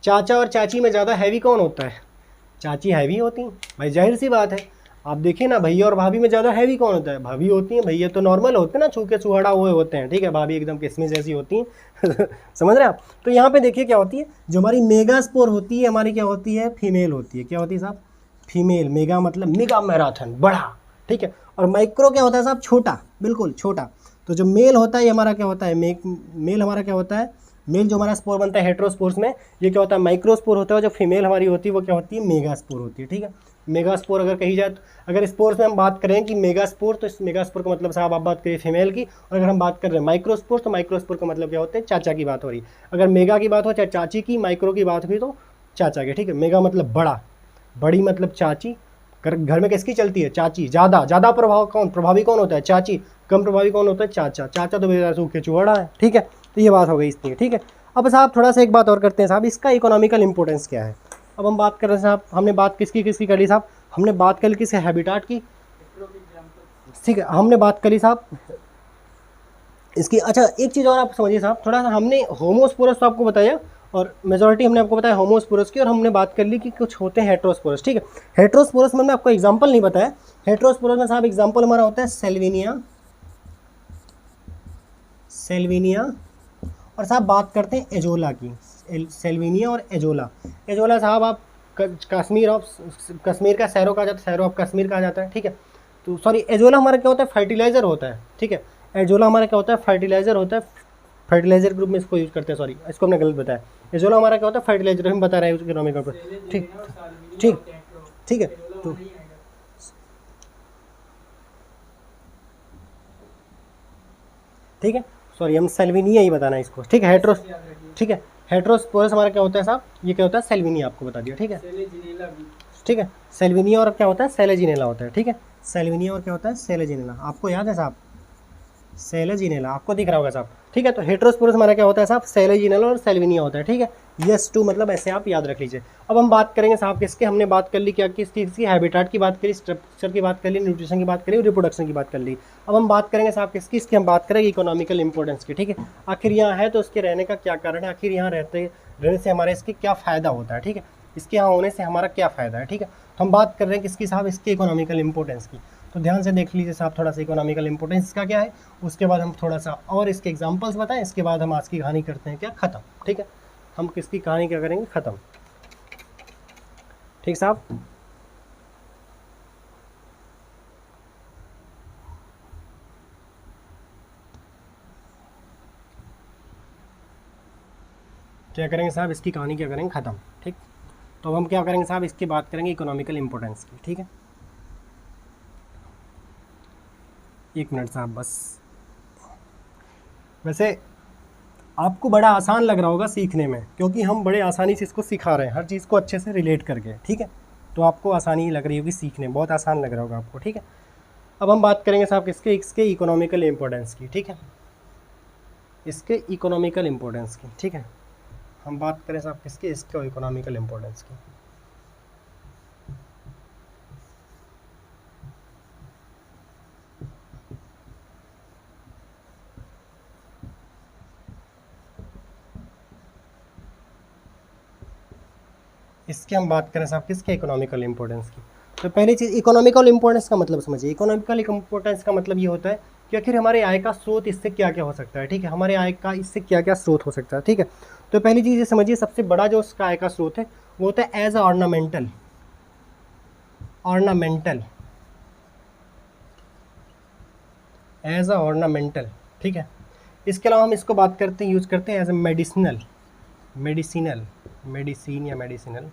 चाचा और चाची में ज़्यादा हैवी कौन होता है, चाची हैवी होती हैं भाई, जाहिर सी बात है। आप देखिए ना, भैया और भाभी में ज़्यादा हैवी कौन होता है, भाभी होती हैं, भैया तो नॉर्मल होते हैं ना, छूके चूहड़ा हुए होते हैं, ठीक है, भाभी एकदम किस्मिस जैसी होती हैं समझ रहे हैं आप। तो यहाँ पे देखिए क्या होती है, जो हमारी मेगास्पोर होती है हमारी क्या होती है, फीमेल होती है, क्या होती है साहब, फीमेल। मेगा मतलब मेगा मैराथन, बड़ा, ठीक है। और माइक्रो क्या होता है साहब, छोटा, बिल्कुल छोटा। तो जो मेल होता है ये हमारा क्या होता है, मेल हमारा क्या होता है, मेल जो हमारा स्पोर बनता है हेट्रोस्पोर्स में, ये क्या होता है, माइक्रोस्पोर होता है। जो फीमेल हमारी होती है वो क्या होती है, मेगास्पोर होती है, ठीक है। मेगास्पोर अगर कही जाए तो, अगर स्पोर्स में हम बात करें कि मेगास्पोर, तो इस मेगास्पोर का मतलब साहब आप बात करिए फीमेल की, और अगर हम बात कर रहे हैं माइक्रोस्पोर, तो माइक्रोस्पोर का मतलब क्या होता है, चाचा की बात हो रही है। अगर मेगा की बात हो चाहे चाची की, माइक्रो की बात हुई तो चाचा की, ठीक है। मेगा मतलब बड़ा, बड़ी मतलब चाची, घर में किसकी चलती है, चाची। ज़्यादा प्रभावी कौन होता है, चाची। कम प्रभावी कौन होता है, चाचा। चाचा तो बेचारा सूखे चूहड़ा है, ठीक है। तो ये बात हो गई इसकी, ठीक है। अब साहब थोड़ा सा एक बात और करते हैं साहब, इसका इकोनॉमिकल इंपॉर्टेंस क्या है। अब हम बात कर रहे हैं साहब, हमने बात किसकी कर ली साहब, हमने बात कर ली किसके, हैबिटाट की, ठीक है, हमने बात करी साहब इसकी। अच्छा एक चीज़ और आप समझिए साहब, थोड़ा सा हमने होमोस्पोरस तो आपको बताया, और मेजॉरिटी हमने आपको बताया होमोस्पोरस की, और हमने बात कर ली कि कुछ होते हैं हेट्रोस्पोरस, ठीक है। हेट्रोस्पोरस में मैं आपको एग्जांपल नहीं बताया। हेट्रोस्पोरस में साहब एग्जांपल हमारा होता है सेल्विनिया, सेल्विनिया, और साहब बात करते हैं एजोला की, सेल्विनिया और एजोला। एजोला साहब आप कश्मीर का सैरो कहा जाता है, सैरो ऑफ कश्मीर कहा जाता है, ठीक है। तो सॉरी, एजोला हमारा क्या होता है, फर्टिलाइजर होता है, ठीक है। एजोला हमारा क्या होता है, फर्टिलाइजर होता है, फर्टिलाइजर ग्रुप में इसको यूज़ करते हैं, सॉरी इसको हमने गलत बताया। एजोला हमारा क्या होता है, फर्टिलाइजर, हम बता रहे हैं इकोनॉमिक पर, ठीक ठीक ठीक है। तो ठीक है, सॉरी हम सेल्विनिया ही बताना है इसको, ठीक है। ठीक है, हेट्रोस्पोरस हमारा क्या होता है साहब, ये क्या होता है, सेल्विनिया आपको बता दिया, ठीक है, ठीक है। सेल्विनिया और क्या होता है, सेलेजिनेला होता है, ठीक है। सेल्विनिया और क्या होता है, सेलेजिनेला, आपको याद है साहब, सेलेजिनेला आपको दिख रहा होगा साहब, ठीक है। तो हेट्रोस्पोरस हमारा क्या होता है साहब, सेलेजिनेला और सेल्विनिया होता है, ठीक है। यस टू मतलब ऐसे आप याद रख लीजिए। अब हम बात करेंगे साहब किसके, हमने बात कर ली क्या, किस चीज़ की, हैबिटाट की बात करी, स्ट्रक्चर की बात कर ली, न्यूट्रिशन की बात करी, रिप्रोडक्शन की बात कर ली। अब हम बात करेंगे साहब किसकी, इसकी हम बात करेंगे इकोनॉमिकल इंपॉर्टेंस की, ठीक है। आखिर यहाँ है तो इसके रहने का क्या कारण है, आखिर यहाँ रहने से हमारे इसके क्या फ़ायदा होता है, ठीक है, इसके यहाँ होने से हमारा क्या फ़ायदा है, ठीक है। हम बात कर रहे हैं किसकी साहब, इसके इकोनॉमिकल इंपॉर्टेंस की। तो ध्यान से देख लीजिए साहब थोड़ा सा इकोनॉमिकल इंपॉर्टेंस का क्या है, उसके बाद हम थोड़ा सा और इसके एग्जांपल्स बताएं, इसके बाद हम आज की कहानी करते हैं क्या, ख़त्म, ठीक है। हम किसकी कहानी क्या करेंगे, ख़त्म, ठीक साहब। क्या करेंगे साहब, इसकी कहानी क्या करेंगे, ख़त्म, ठीक। तो अब हम क्या करेंगे साहब, इसकी बात करेंगे इकोनॉमिकल इंपॉर्टेंस की, ठीक है। एक मिनट साहब बस। वैसे आपको बड़ा आसान लग रहा होगा सीखने में, क्योंकि हम बड़े आसानी से इसको सिखा रहे हैं, हर चीज़ को अच्छे से रिलेट करके, ठीक है। तो आपको आसानी लग रही होगी सीखने, बहुत आसान लग रहा होगा आपको, ठीक है। अब हम बात करेंगे साहब किसके, इसके इकोनॉमिकल इंपॉर्टेंस की, ठीक है, इसके इकोनॉमिकल इंपॉर्टेंस की, ठीक है। हम बात करें साहब किसके, इसके इकोनॉमिकल इंपॉर्टेंस की। इसके हम बात करें साहब किसके, इकोनॉमिकल इंपॉर्टेंस की। तो पहली चीज़ इकोनॉमिकल इंपॉर्टेंस का मतलब समझिए। इकोनॉमिकल इंपॉर्टेंस का मतलब ये होता है कि आखिर हमारे आय का स्रोत इससे क्या क्या हो सकता है, ठीक है, हमारे आय का इससे क्या क्या स्रोत हो सकता है, ठीक है। तो पहली चीज़ ये समझिए, सबसे बड़ा जो उसका आय का स्रोत है वो होता है as a ornamental, ornamental, as a ornamental, ठीक है। इसके अलावा हम इसको बात करते हैं, यूज़ करते हैं as a medicinal, medicinal, medicine या मेडिसिनल,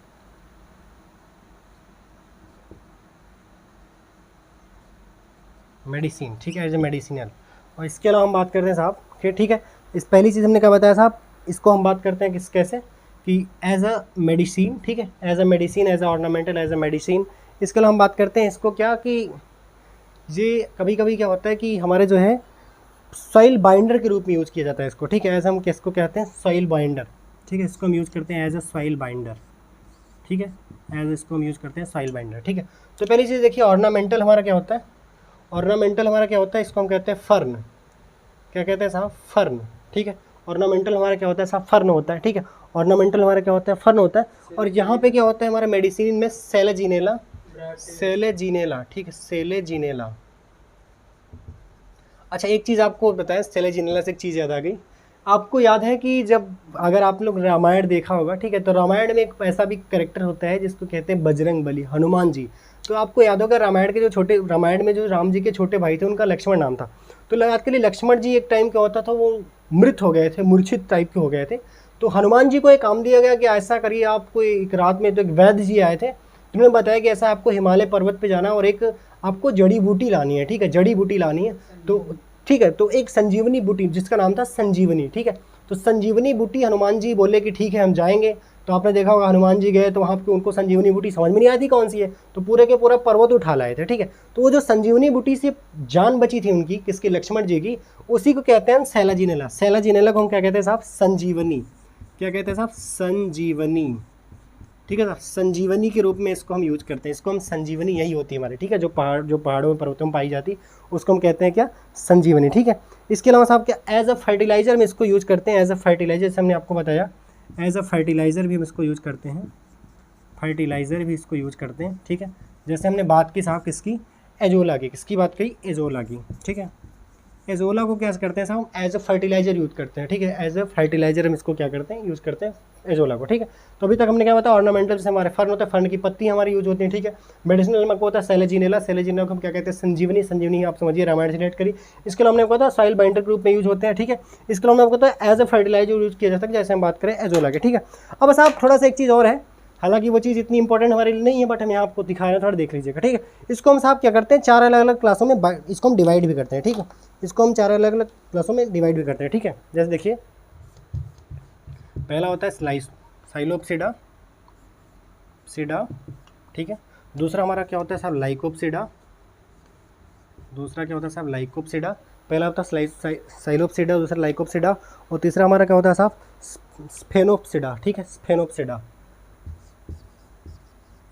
मेडिसिन, ठीक है, एज ए मेडिसिनल। और इसके अलावा हम बात करते हैं साहब, ठीक है, इस पहली चीज़ हमने क्या बताया साहब, इसको हम बात करते हैं किस कैसे, कि एज अ मेडिसिन, ठीक है, as a medicine, as a ornamental, as a medicine. इसके अलावा हम बात करते हैं इसको क्या कि ये कभी कभी क्या होता है कि हमारे जो है सॉइल बाइंडर के रूप में यूज़ किया जाता है इसको, ठीक है, एज हम किसको कहते हैं, सॉइल बाइंडर, ठीक है, इसको हम यूज़ करते हैं एज अ सॉइल बाइंडर, ठीक है, एज इसको हम यूज़ करते हैं सॉइल बाइंडर, ठीक है। तो पहली चीज़ देखिए, ऑर्नामेंटल हमारा क्या होता है, ऑर्नामेंटल हमारा क्या होता है, इसको हम कहते हैं फर्न, क्या कहते हैं साहब, फर्न, ठीक है। ऑर्नामेंटल हमारा क्या होता है साहब, फर्न होता है, ठीक है, ऑर्नामेंटल हमारा क्या होता है, फर्न होता है। और यहाँ पे क्या होता है हमारा मेडिसिन में सेलेजिनेला, सेलेजिनेला, ठीक है, सेलेजिनेला। अच्छा एक चीज़ आपको बताएं, सेलेजिनेला से एक चीज़ याद आ गई, आपको याद है कि जब अगर आप लोग रामायण देखा होगा, ठीक है, तो रामायण में एक ऐसा भी कैरेक्टर होता है जिसको कहते हैं बजरंग बली, हनुमान जी। तो आपको याद होगा रामायण में जो राम जी के छोटे भाई थे उनका लक्ष्मण नाम था। तो याद के लिए लक्ष्मण जी एक टाइम क्या होता था, वो मृत हो गए थे, मूर्छित टाइप के हो गए थे। तो हनुमान जी को एक काम दिया गया कि ऐसा करिए, आपको एक रात में तो एक वैद्य जी आए थे, उन्होंने बताया कि ऐसा आपको हिमालय पर्वत पे जाना और एक आपको जड़ी बूटी लानी है, ठीक है, जड़ी बूटी लानी है। तो ठीक है, तो एक संजीवनी बूटी जिसका नाम था संजीवनी, ठीक है, तो संजीवनी बूटी हनुमान जी बोले कि ठीक है हम जाएंगे। तो आपने देखा होगा हनुमान जी गए तो वहाँ पे उनको संजीवनी बूटी समझ में नहीं आई थी कौन सी है, तो पूरे के पूरा पर्वत उठा लाए थे, ठीक है। तो वो जो संजीवनी बूटी से जान बची थी उनकी, किसकी, लक्ष्मण जी की, उसी को कहते हैं सैलाजिनेला। सैलाजिनेला को हम क्या कहते हैं साहब, संजीवनी, क्या कहते हैं साहब, संजीवनी, ठीक है साहब, संजीवनी के रूप में इसको हम यूज करते हैं। इसको हम संजीवनी यही होती है हमारी, ठीक है, जो पहाड़ों में पर्वतों में पाई जाती, उसको हम कहते हैं क्या, संजीवनी, ठीक है। इसके अलावा साहब क्या, एज अ फर्टिलाइजर में इसको यूज करते हैं, एज अ फर्टिलाइजर, जैसे हमने आपको बताया, एज अ फर्टिलाइजर भी हम इसको यूज करते हैं, फर्टिलाइजर भी इसको यूज करते हैं, ठीक है। जैसे हमने बात की साहब किसकी, एजोला की, किसकी बात करी, एजोला की, ठीक है। एजोला को क्या करते हैं साहब, एज अ फर्टिलाइजर यूज़ करते हैं, ठीक है, एज अ फर्टिलाइजर हम इसको क्या करते हैं, यूज़ करते हैं एजोला को, ठीक है। तो अभी तक हमने क्या बताया, ऑर्नामेंटल जैसे हमारे फर्न होता है, फर्न की पत्ती हमारी यूज होती है, ठीक है। मेडिसिनल में होता है सेलेजिनेला, सेलेजिनेला को हम क्या कहते हैं, संजीवनी, संजीवनी आप समझिए रामायण से रिलेट करी। इसके अलावा हमने पता सॉइल बाइंडर के रूप में यूज होते हैं, ठीक है। इसके अलावा आपको पता है एज अ फर्टिलाइजर यूज किया जाता है, जैसे हम बात करें एजोला के, ठीक है। अब बस आप थोड़ा सा एक चीज़ और है, हालांकि वो चीज़ इतनी इंपॉर्टेंट हमारे लिए नहीं है, बट हम यहाँ आपको दिखा रहे हैं, थोड़ा देख लीजिएगा, ठीक है। इसको हम साहब क्या करते हैं, चार अलग अलग क्लासों में इसको हम डिवाइड भी करते हैं, ठीक है। इसको हम चार अलग अलग क्लासों में डिवाइड भी करते हैं, ठीक है। जैसे देखिए, पहला होता है साइलोप्सिडा, ठीक है। दूसरा हमारा क्या होता है साहब, लाइकोप्सिडा, दूसरा क्या होता है साहब, लाइकोप्सिडा। पहला होता है साइलोप्सिडा, दूसरा लाइकोप्सिडा, और तीसरा हमारा क्या होता है साहब, स्फेनोप्सिडा, ठीक है, स्फेनोप्सिडा,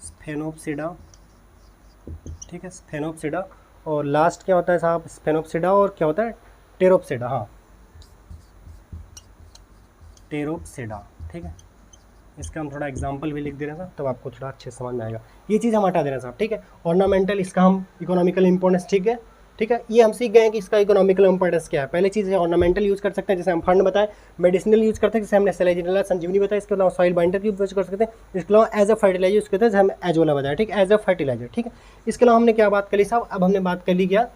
स्फेनोप्सिडा, ठीक है, स्फेनोप्सिडा। और लास्ट क्या होता है साहब, स्फेनोप्सिडा, और क्या होता है, टेरोप्सिडा, हाँ, टेरोप्सिडा, ठीक है। इसका हम थोड़ा एग्जाम्पल भी लिख दे रहे हैं साहब, तब आपको थोड़ा अच्छे समझ में आएगा। ये चीज़ हम हटा दे रहे हैं साहब, ठीक है। ऑर्नामेंटल, इसका हम इकोनॉमिकल इंपॉर्टेंस, ठीक है, ठीक है, ये हम सीख गए हैं कि इसका इकोनॉमिकल इंपॉर्टेंस क्या है। पहले चीज़ है ऑर्नामेंटल यूज़ कर सकते हैं, जैसे हम फंड बताए, मेडिसिनल यूज़ करते हैं जैसे हमने सेलेजिनेला, संजीवनी बताया, इसके अलावा सॉइल बाइंडर की यूज़ कर सकते हैं, इसके अलावा एज अ फर्टिलाइजर यूज़ करते हैं, जैसे हम एजोला बताया, ठीक है, एज अ फर्टिलाइजर, ठीक है। इसके अलावा हमने क्या बात कर ली साहब, अब हमने बात कर ली क्या,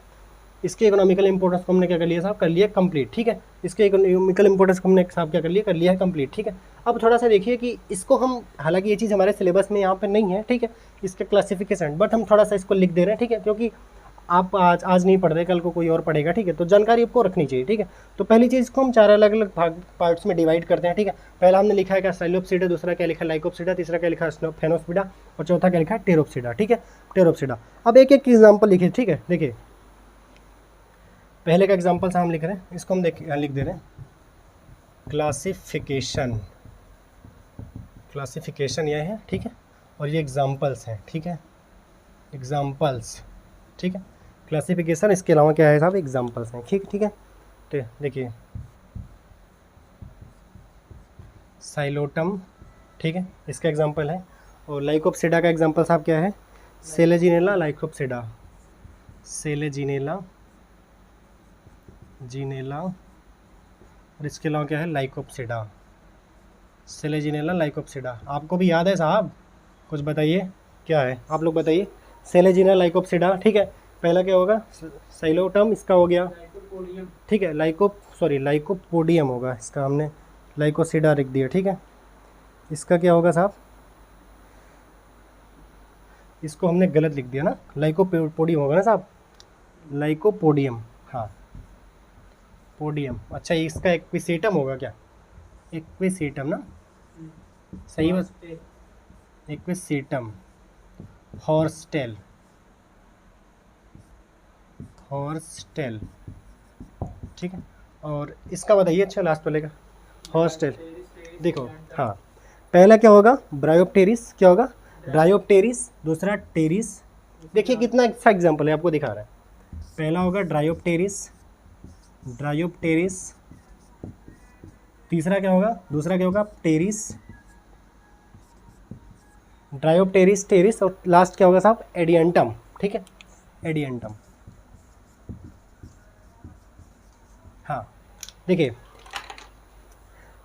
इसके इकोनॉमिकल इंपॉर्टेंस को हमने क्या कर लिया साहब, कर लिया कंप्लीट, ठीक है। इसके इकोनॉमिकल इंपॉर्टेंस को हमने साहब क्या कर लिया है कंप्लीट, ठीक है। अब थोड़ा सा देखिए कि इसको हम, हालांकि ये चीज़ हमारे सिलेबस में यहाँ पर नहीं है, ठीक है, इसके क्लासिफिकेशन, बट हम थोड़ा सा इसको लिख दे रहे हैं, ठीक है, क्योंकि आप आज नहीं पढ़ रहे, कल को कोई और पढ़ेगा, ठीक है, तो जानकारी आपको रखनी चाहिए, ठीक है। तो पहली चीज़ को हम चार अलग अलग पार्ट्स में डिवाइड करते हैं, ठीक है। पहला हमने लिखा है क्या, साइलोप्सिडा, दूसरा क्या लिखा है, लाइकोप्सिडा, तीसरा क्या लिखा है, फेनोप्सिडा, और चौथा क्या लिखा है, टेरोप्सिडा, ठीक है, टेरोप्सिडा। अब एक एक एग्जाम्पल लिखिए, ठीक है। देखिए पहले का एग्जाम्पल हम लिख रहे हैं, इसको हम लिख दे रहे हैं क्लासिफिकेशन, क्लासिफिकेशन यह है, ठीक है, और ये एग्जाम्पल्स हैं, ठीक है, एग्जाम्पल्स, ठीक है, क्लासिफिकेशन, इसके अलावा क्या है साहब, एग्जाम्पल्स हैं, ठीक, ठीक है। तो देखिए साइलोटम, ठीक है, इसका एग्जाम्पल है, और लाइकोप्सिडा का एग्जाम्पल साहब क्या है, सेलेजिनेला, लाइकोप्सिडा, सेलेजिनेला, जीनेला, और इसके अलावा क्या है, लाइकोप्सिडा, सेलेजिनेला, लाइकोप्सिडा। आपको भी याद है साहब, कुछ बताइए क्या है, आप लोग बताइए, सेलेजिनेला, लाइकोप्सिडा, ठीक है। पहला क्या होगा, साइलोटम, इसका हो गया, ठीक है, लाइकोपोडियम होगा, इसका हमने लाइकोसिडा लिख दिया, ठीक है। इसका क्या होगा साहब, इसको हमने गलत लिख दिया ना, लाइकोपोडियम होगा ना साहब, लाइकोपोडियम, हाँ, पोडियम, अच्छा इसका एक्विसेटम होगा क्या, एक्विसेटम ना, सही बस, इक्विसेटम, हॉर्सटेल, हॉर्सटेल, ठीक है। और इसका बताइए, अच्छा लास्ट वाले का, हॉर्सटेल। देखो हाँ, पहला क्या होगा, ब्रायोप्टेरिस, क्या होगा, ड्रायोप्टेरिस, दूसरा टेरिस। देखिए कितना अच्छा एग्जाम्पल है, आपको दिखा रहा है। पहला होगा ड्रायोप्टेरिस, ड्रायोप्टेरिस, तीसरा क्या होगा, दूसरा क्या होगा, टेरिस, ड्रायोप्टेरिस, टेरिस, और लास्ट क्या होगा साहब, एडियंटम, ठीक है, एडियंटम। हाँ देखिए,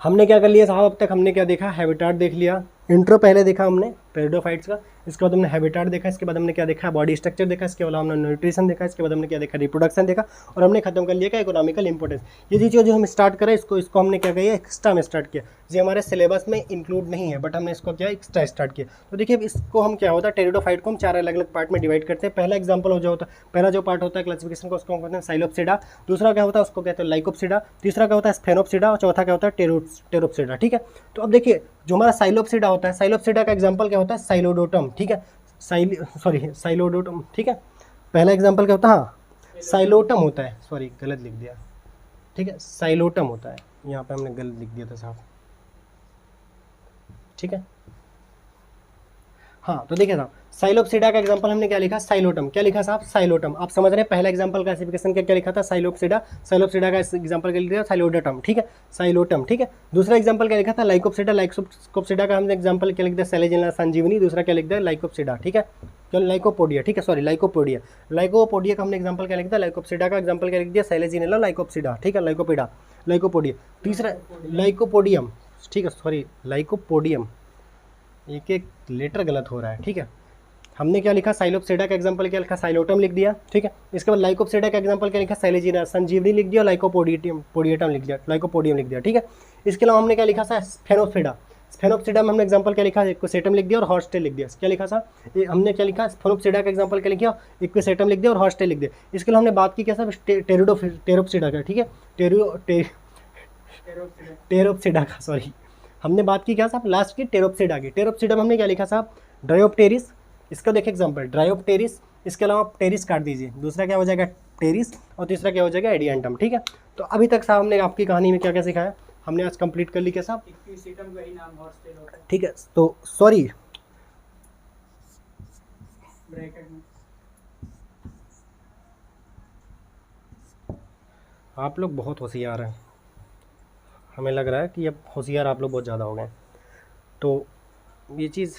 हमने क्या कर लिया साहब, अब तक हमने क्या देखा, हैबिटाट देख लिया, इंट्रो पहले देखा हमने टेरिडोफाइट्स का, इसके बाद हमने हैबिटाट देखा, इसके बाद हमने क्या देखा, बॉडी स्ट्रक्चर देखा, इसके बाद हमने न्यूट्रिशन देखा, इसके बाद हमने क्या देखा, रिप्रोडक्शन देखा, और हमने खत्म कर लिया क्या, इकोनॉमिकल इंपॉर्टेंस। ये चीज़ जो हम स्टार्ट करें, इसको हमने क्या किया, एक्स्ट्रा में स्टार्ट किया, जो हमारे सिलेबस में इंक्लूड नहीं है, बट हमने इसको क्या एक्स्ट्रा स्टार्ट किया। तो देखिए इसको हम क्या होता है, टेरिडोफाइट को हम 4 अलग अलग पार्ट में डिवाइड करते हैं। पहला एग्जाम्पल हो जो होता है, पहला जो पार्ट होता है क्लासिफिकेशन का, उसको हम कहते हैं साइलोप्सिडा, दूसरा क्या होता है उसको कहते हैं लाइकोप्सिडा, तीसरा क्या होता है स्फेनोप्सिडा, और चौथा क्या होता है टेरोप्सिडा, ठीक है। तो अब देखिए जो हमारा साइलोप्सिडा होता है, साइलोप्सिडा का एग्जांपल क्या होता है, साइलोडोटम, ठीक है, साइलोडोटम, ठीक है। पहला एग्जांपल क्या होता है, हाँ साइलोटम होता है, सॉरी गलत लिख दिया, ठीक है, साइलोटम होता है, यहाँ पे हमने गलत लिख दिया था साहब, ठीक है। हाँ तो देखिए साहब, साइलोप्सिडा का एग्जांपल हमने क्या लिखा, साइलोटम, क्या लिखा साहब, साइलोटम। आप समझ रहे हैं, पहला एग्जांपल क्लासिफिकेशन क्या लिखा था, साइलोप्सिडा, साइलोप्सिडा का एग्जांपल क्या लिखा था, साइलोडोटम, ठीक है, साइलोटम, ठीक है। दूसरा एग्जांपल क्या लिखा था, लाइकोप्सिडा, लाइकोप्सिडा का हमने एग्जांपल क्या लिख दिया, सेलेजिना संजीवनी, दूसरा क्या लिख दिया, लाइकोप्सिडा, ठीक है, क्या लाइकोपोडिया, ठीक है, सॉरी लाइकोपोडिया, लाइकोपोडिया का हमने एग्जांपल क्या लिख दिया, लाइकोप्सिडा का एग्जांपल क्या लिख दिया, सेलेजिनेला लाइकोप्सिडा, ठीक है, लाइकोपिडा, लाइकोपोडिया। तीसरा लाइकोपोडियम, ठीक है, सॉरी लाइकोपोडियम, एक एक लेटर गलत हो रहा है, ठीक है। हमने क्या लिखा, साइलोप्सिडा का एग्जांपल क्या लिखा, साइलोटम लिख दिया, ठीक है। इसके बाद लाइकोप्सिडा का एग्जांपल क्या लिखा, सेलेजिना संजीवनी लिख दिया, लाइकोपोडियम लिख दिया, लाइकोपोडियम लिख दिया, ठीक है। इसके अलावा हमने क्या लिखा था, स्फेनोप्सिडा, स्फेनोप्सिडा में हमने एग्जांपल क्या लिखा, इक्विसेटम लिख दिया और हॉर्सटेल लिख दिया, क्या लिखा था, हमने क्या लिखा, स्फेनोप्सिडा का एग्जांपल क्या लिखा, इक्विसेटम लिख दिया और हॉर्सटेल लिख दिया। इसके अलावा हमने बात की क्या सर, टेरोप्सिडा का, ठीक है, टेरोप्सिडा का, सॉरी हमने बात की क्या साहब, लास्ट की टेरोप्सिडा की। टेरोप्सिडा में हमने क्या लिखा साहब, ड्रायोप्टेरिस, इसका देखिए एग्जांपल ड्रायोप्टेरिस, इसके अलावा आप टेरिस काट दीजिए, दूसरा क्या हो जाएगा टेरिस, और तीसरा क्या हो जाएगा एडियंटम, ठीक है। तो अभी तक साहब हमने आपकी कहानी में क्या क्या सिखाया, हमने आज कंप्लीट कर ली क्या साहब, इक्विसेटम का ही नाम हॉर्सटेल होता है, ठीक है। तो सॉरी ब्रैकेट में। आप लोग बहुत होशियार हैं, हमें लग रहा है कि अब होशियार आप लोग बहुत ज़्यादा हो गए। तो ये चीज़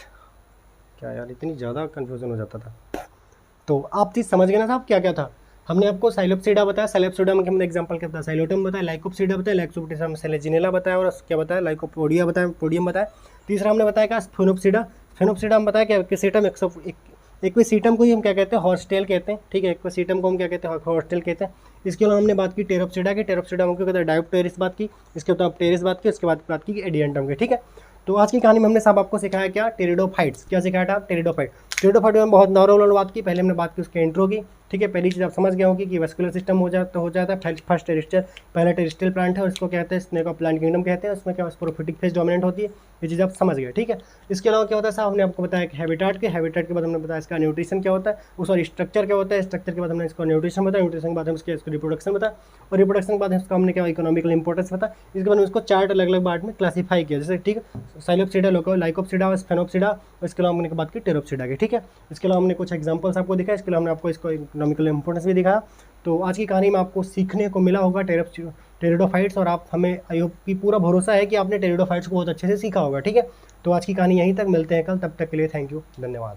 क्या यार, इतनी ज़्यादा कन्फ्यूज़न हो जाता था। तो आप चीज़ समझ गए ना साहब, क्या क्या था, हमने आपको साइलोप्सिडा बताया, साइलोप्सिडा में हमने एग्जांपल क्या बताया, साइलोटम बताया, लाइकोप्सिडा बताया, लाइकोप्सिडा सेलेजिनेला बताया, और क्या बताया, लाइकोपोडिया बताया, पोडियम बताया। तीसरा हमने बताया क्या, स्फेनोप्सिडा, स्फेनोप्सिडा हम बताया क्या, इक्विसेटम, इक्विसेटम को ही हम क्या कहते हैं, हॉर्सटेल कहते हैं, ठीक है, इक्विसेटम को हम क्या कहते हैं, हॉर्सटेल कहते हैं। इसके अलावा हमने बात की टेरोप्सिडा की, टेरोप्सिडा हम क्या कहते हैं, डायोप्टेरिस बात की, इसके बाद टेरिस बात की, उसके बाद बात की एडियंटम की, ठीक है। तो आज की कहानी में हमने साहब आपको सिखाया क्या, टेरिडोफाइट्स, क्या सिखाया था, टेरिडोफाइट। टेरिडोफाइट में बहुत नॉर्मल बात की, पहले हमने बात की उसके इंट्रो की, ठीक है। पहली चीज़ आप समझ गए होगी कि वेस्कुलर सिस्टम हो जाता है, फर्स्ट टेरिस्टियल, पहला टेरिस्टियल प्लांट है, उसको कहते हैं स्नेक ऑफ प्लांट किंगडम कहते हैं, उसमें क्या स्पोरोफिटिक फेज डोमिनेंट होती है, ये चीज़ आप समझ गए, ठीक है। इसके अलावा क्या होता है साहब, हमने आपको बताया कि हैबिटेट के बाद हमने बताया इसका न्यूट्रिशन क्या होता है, वो सॉरी स्ट्रक्चर क्या होता है, स्ट्रक्चर के बाद हमने इसको न्यूट्रिशन बताया, न्यूट्रिशन के बाद हम इसको रिप्रोडक्शन बताया, और रिप्रोडक्शन के बाद इसका हमने क्या इकोनॉमिकल इंपॉर्टेंस बताया। इसके बाद इसको 4 अलग अलग पार्ट में क्लासीफाई किया, जैसे ठीक है, साइलोप्सिडा, लाइकोप्सिडा, स्फेनोप्सिडा, इसके अलावा हमने बात की टेरोप्सिडा की, ठीक है। इसके अलावा हमने कुछ एग्जांपल्स आपको दिखाया, इसके अलावा हमने आपको इसको इकोनॉमिकल इंपॉर्टेंस भी दिखाया। तो आज की कहानी में आपको सीखने को मिला होगा टेरिडोफाइट्स, और आप हमें की पूरा भरोसा है कि आपने टेरिडोफाइट्स को बहुत अच्छे से सीखा होगा, ठीक है। तो आज की कहानी यहीं तक, मिलते हैं कल, तब तक के लिए थैंक यू, धन्यवाद।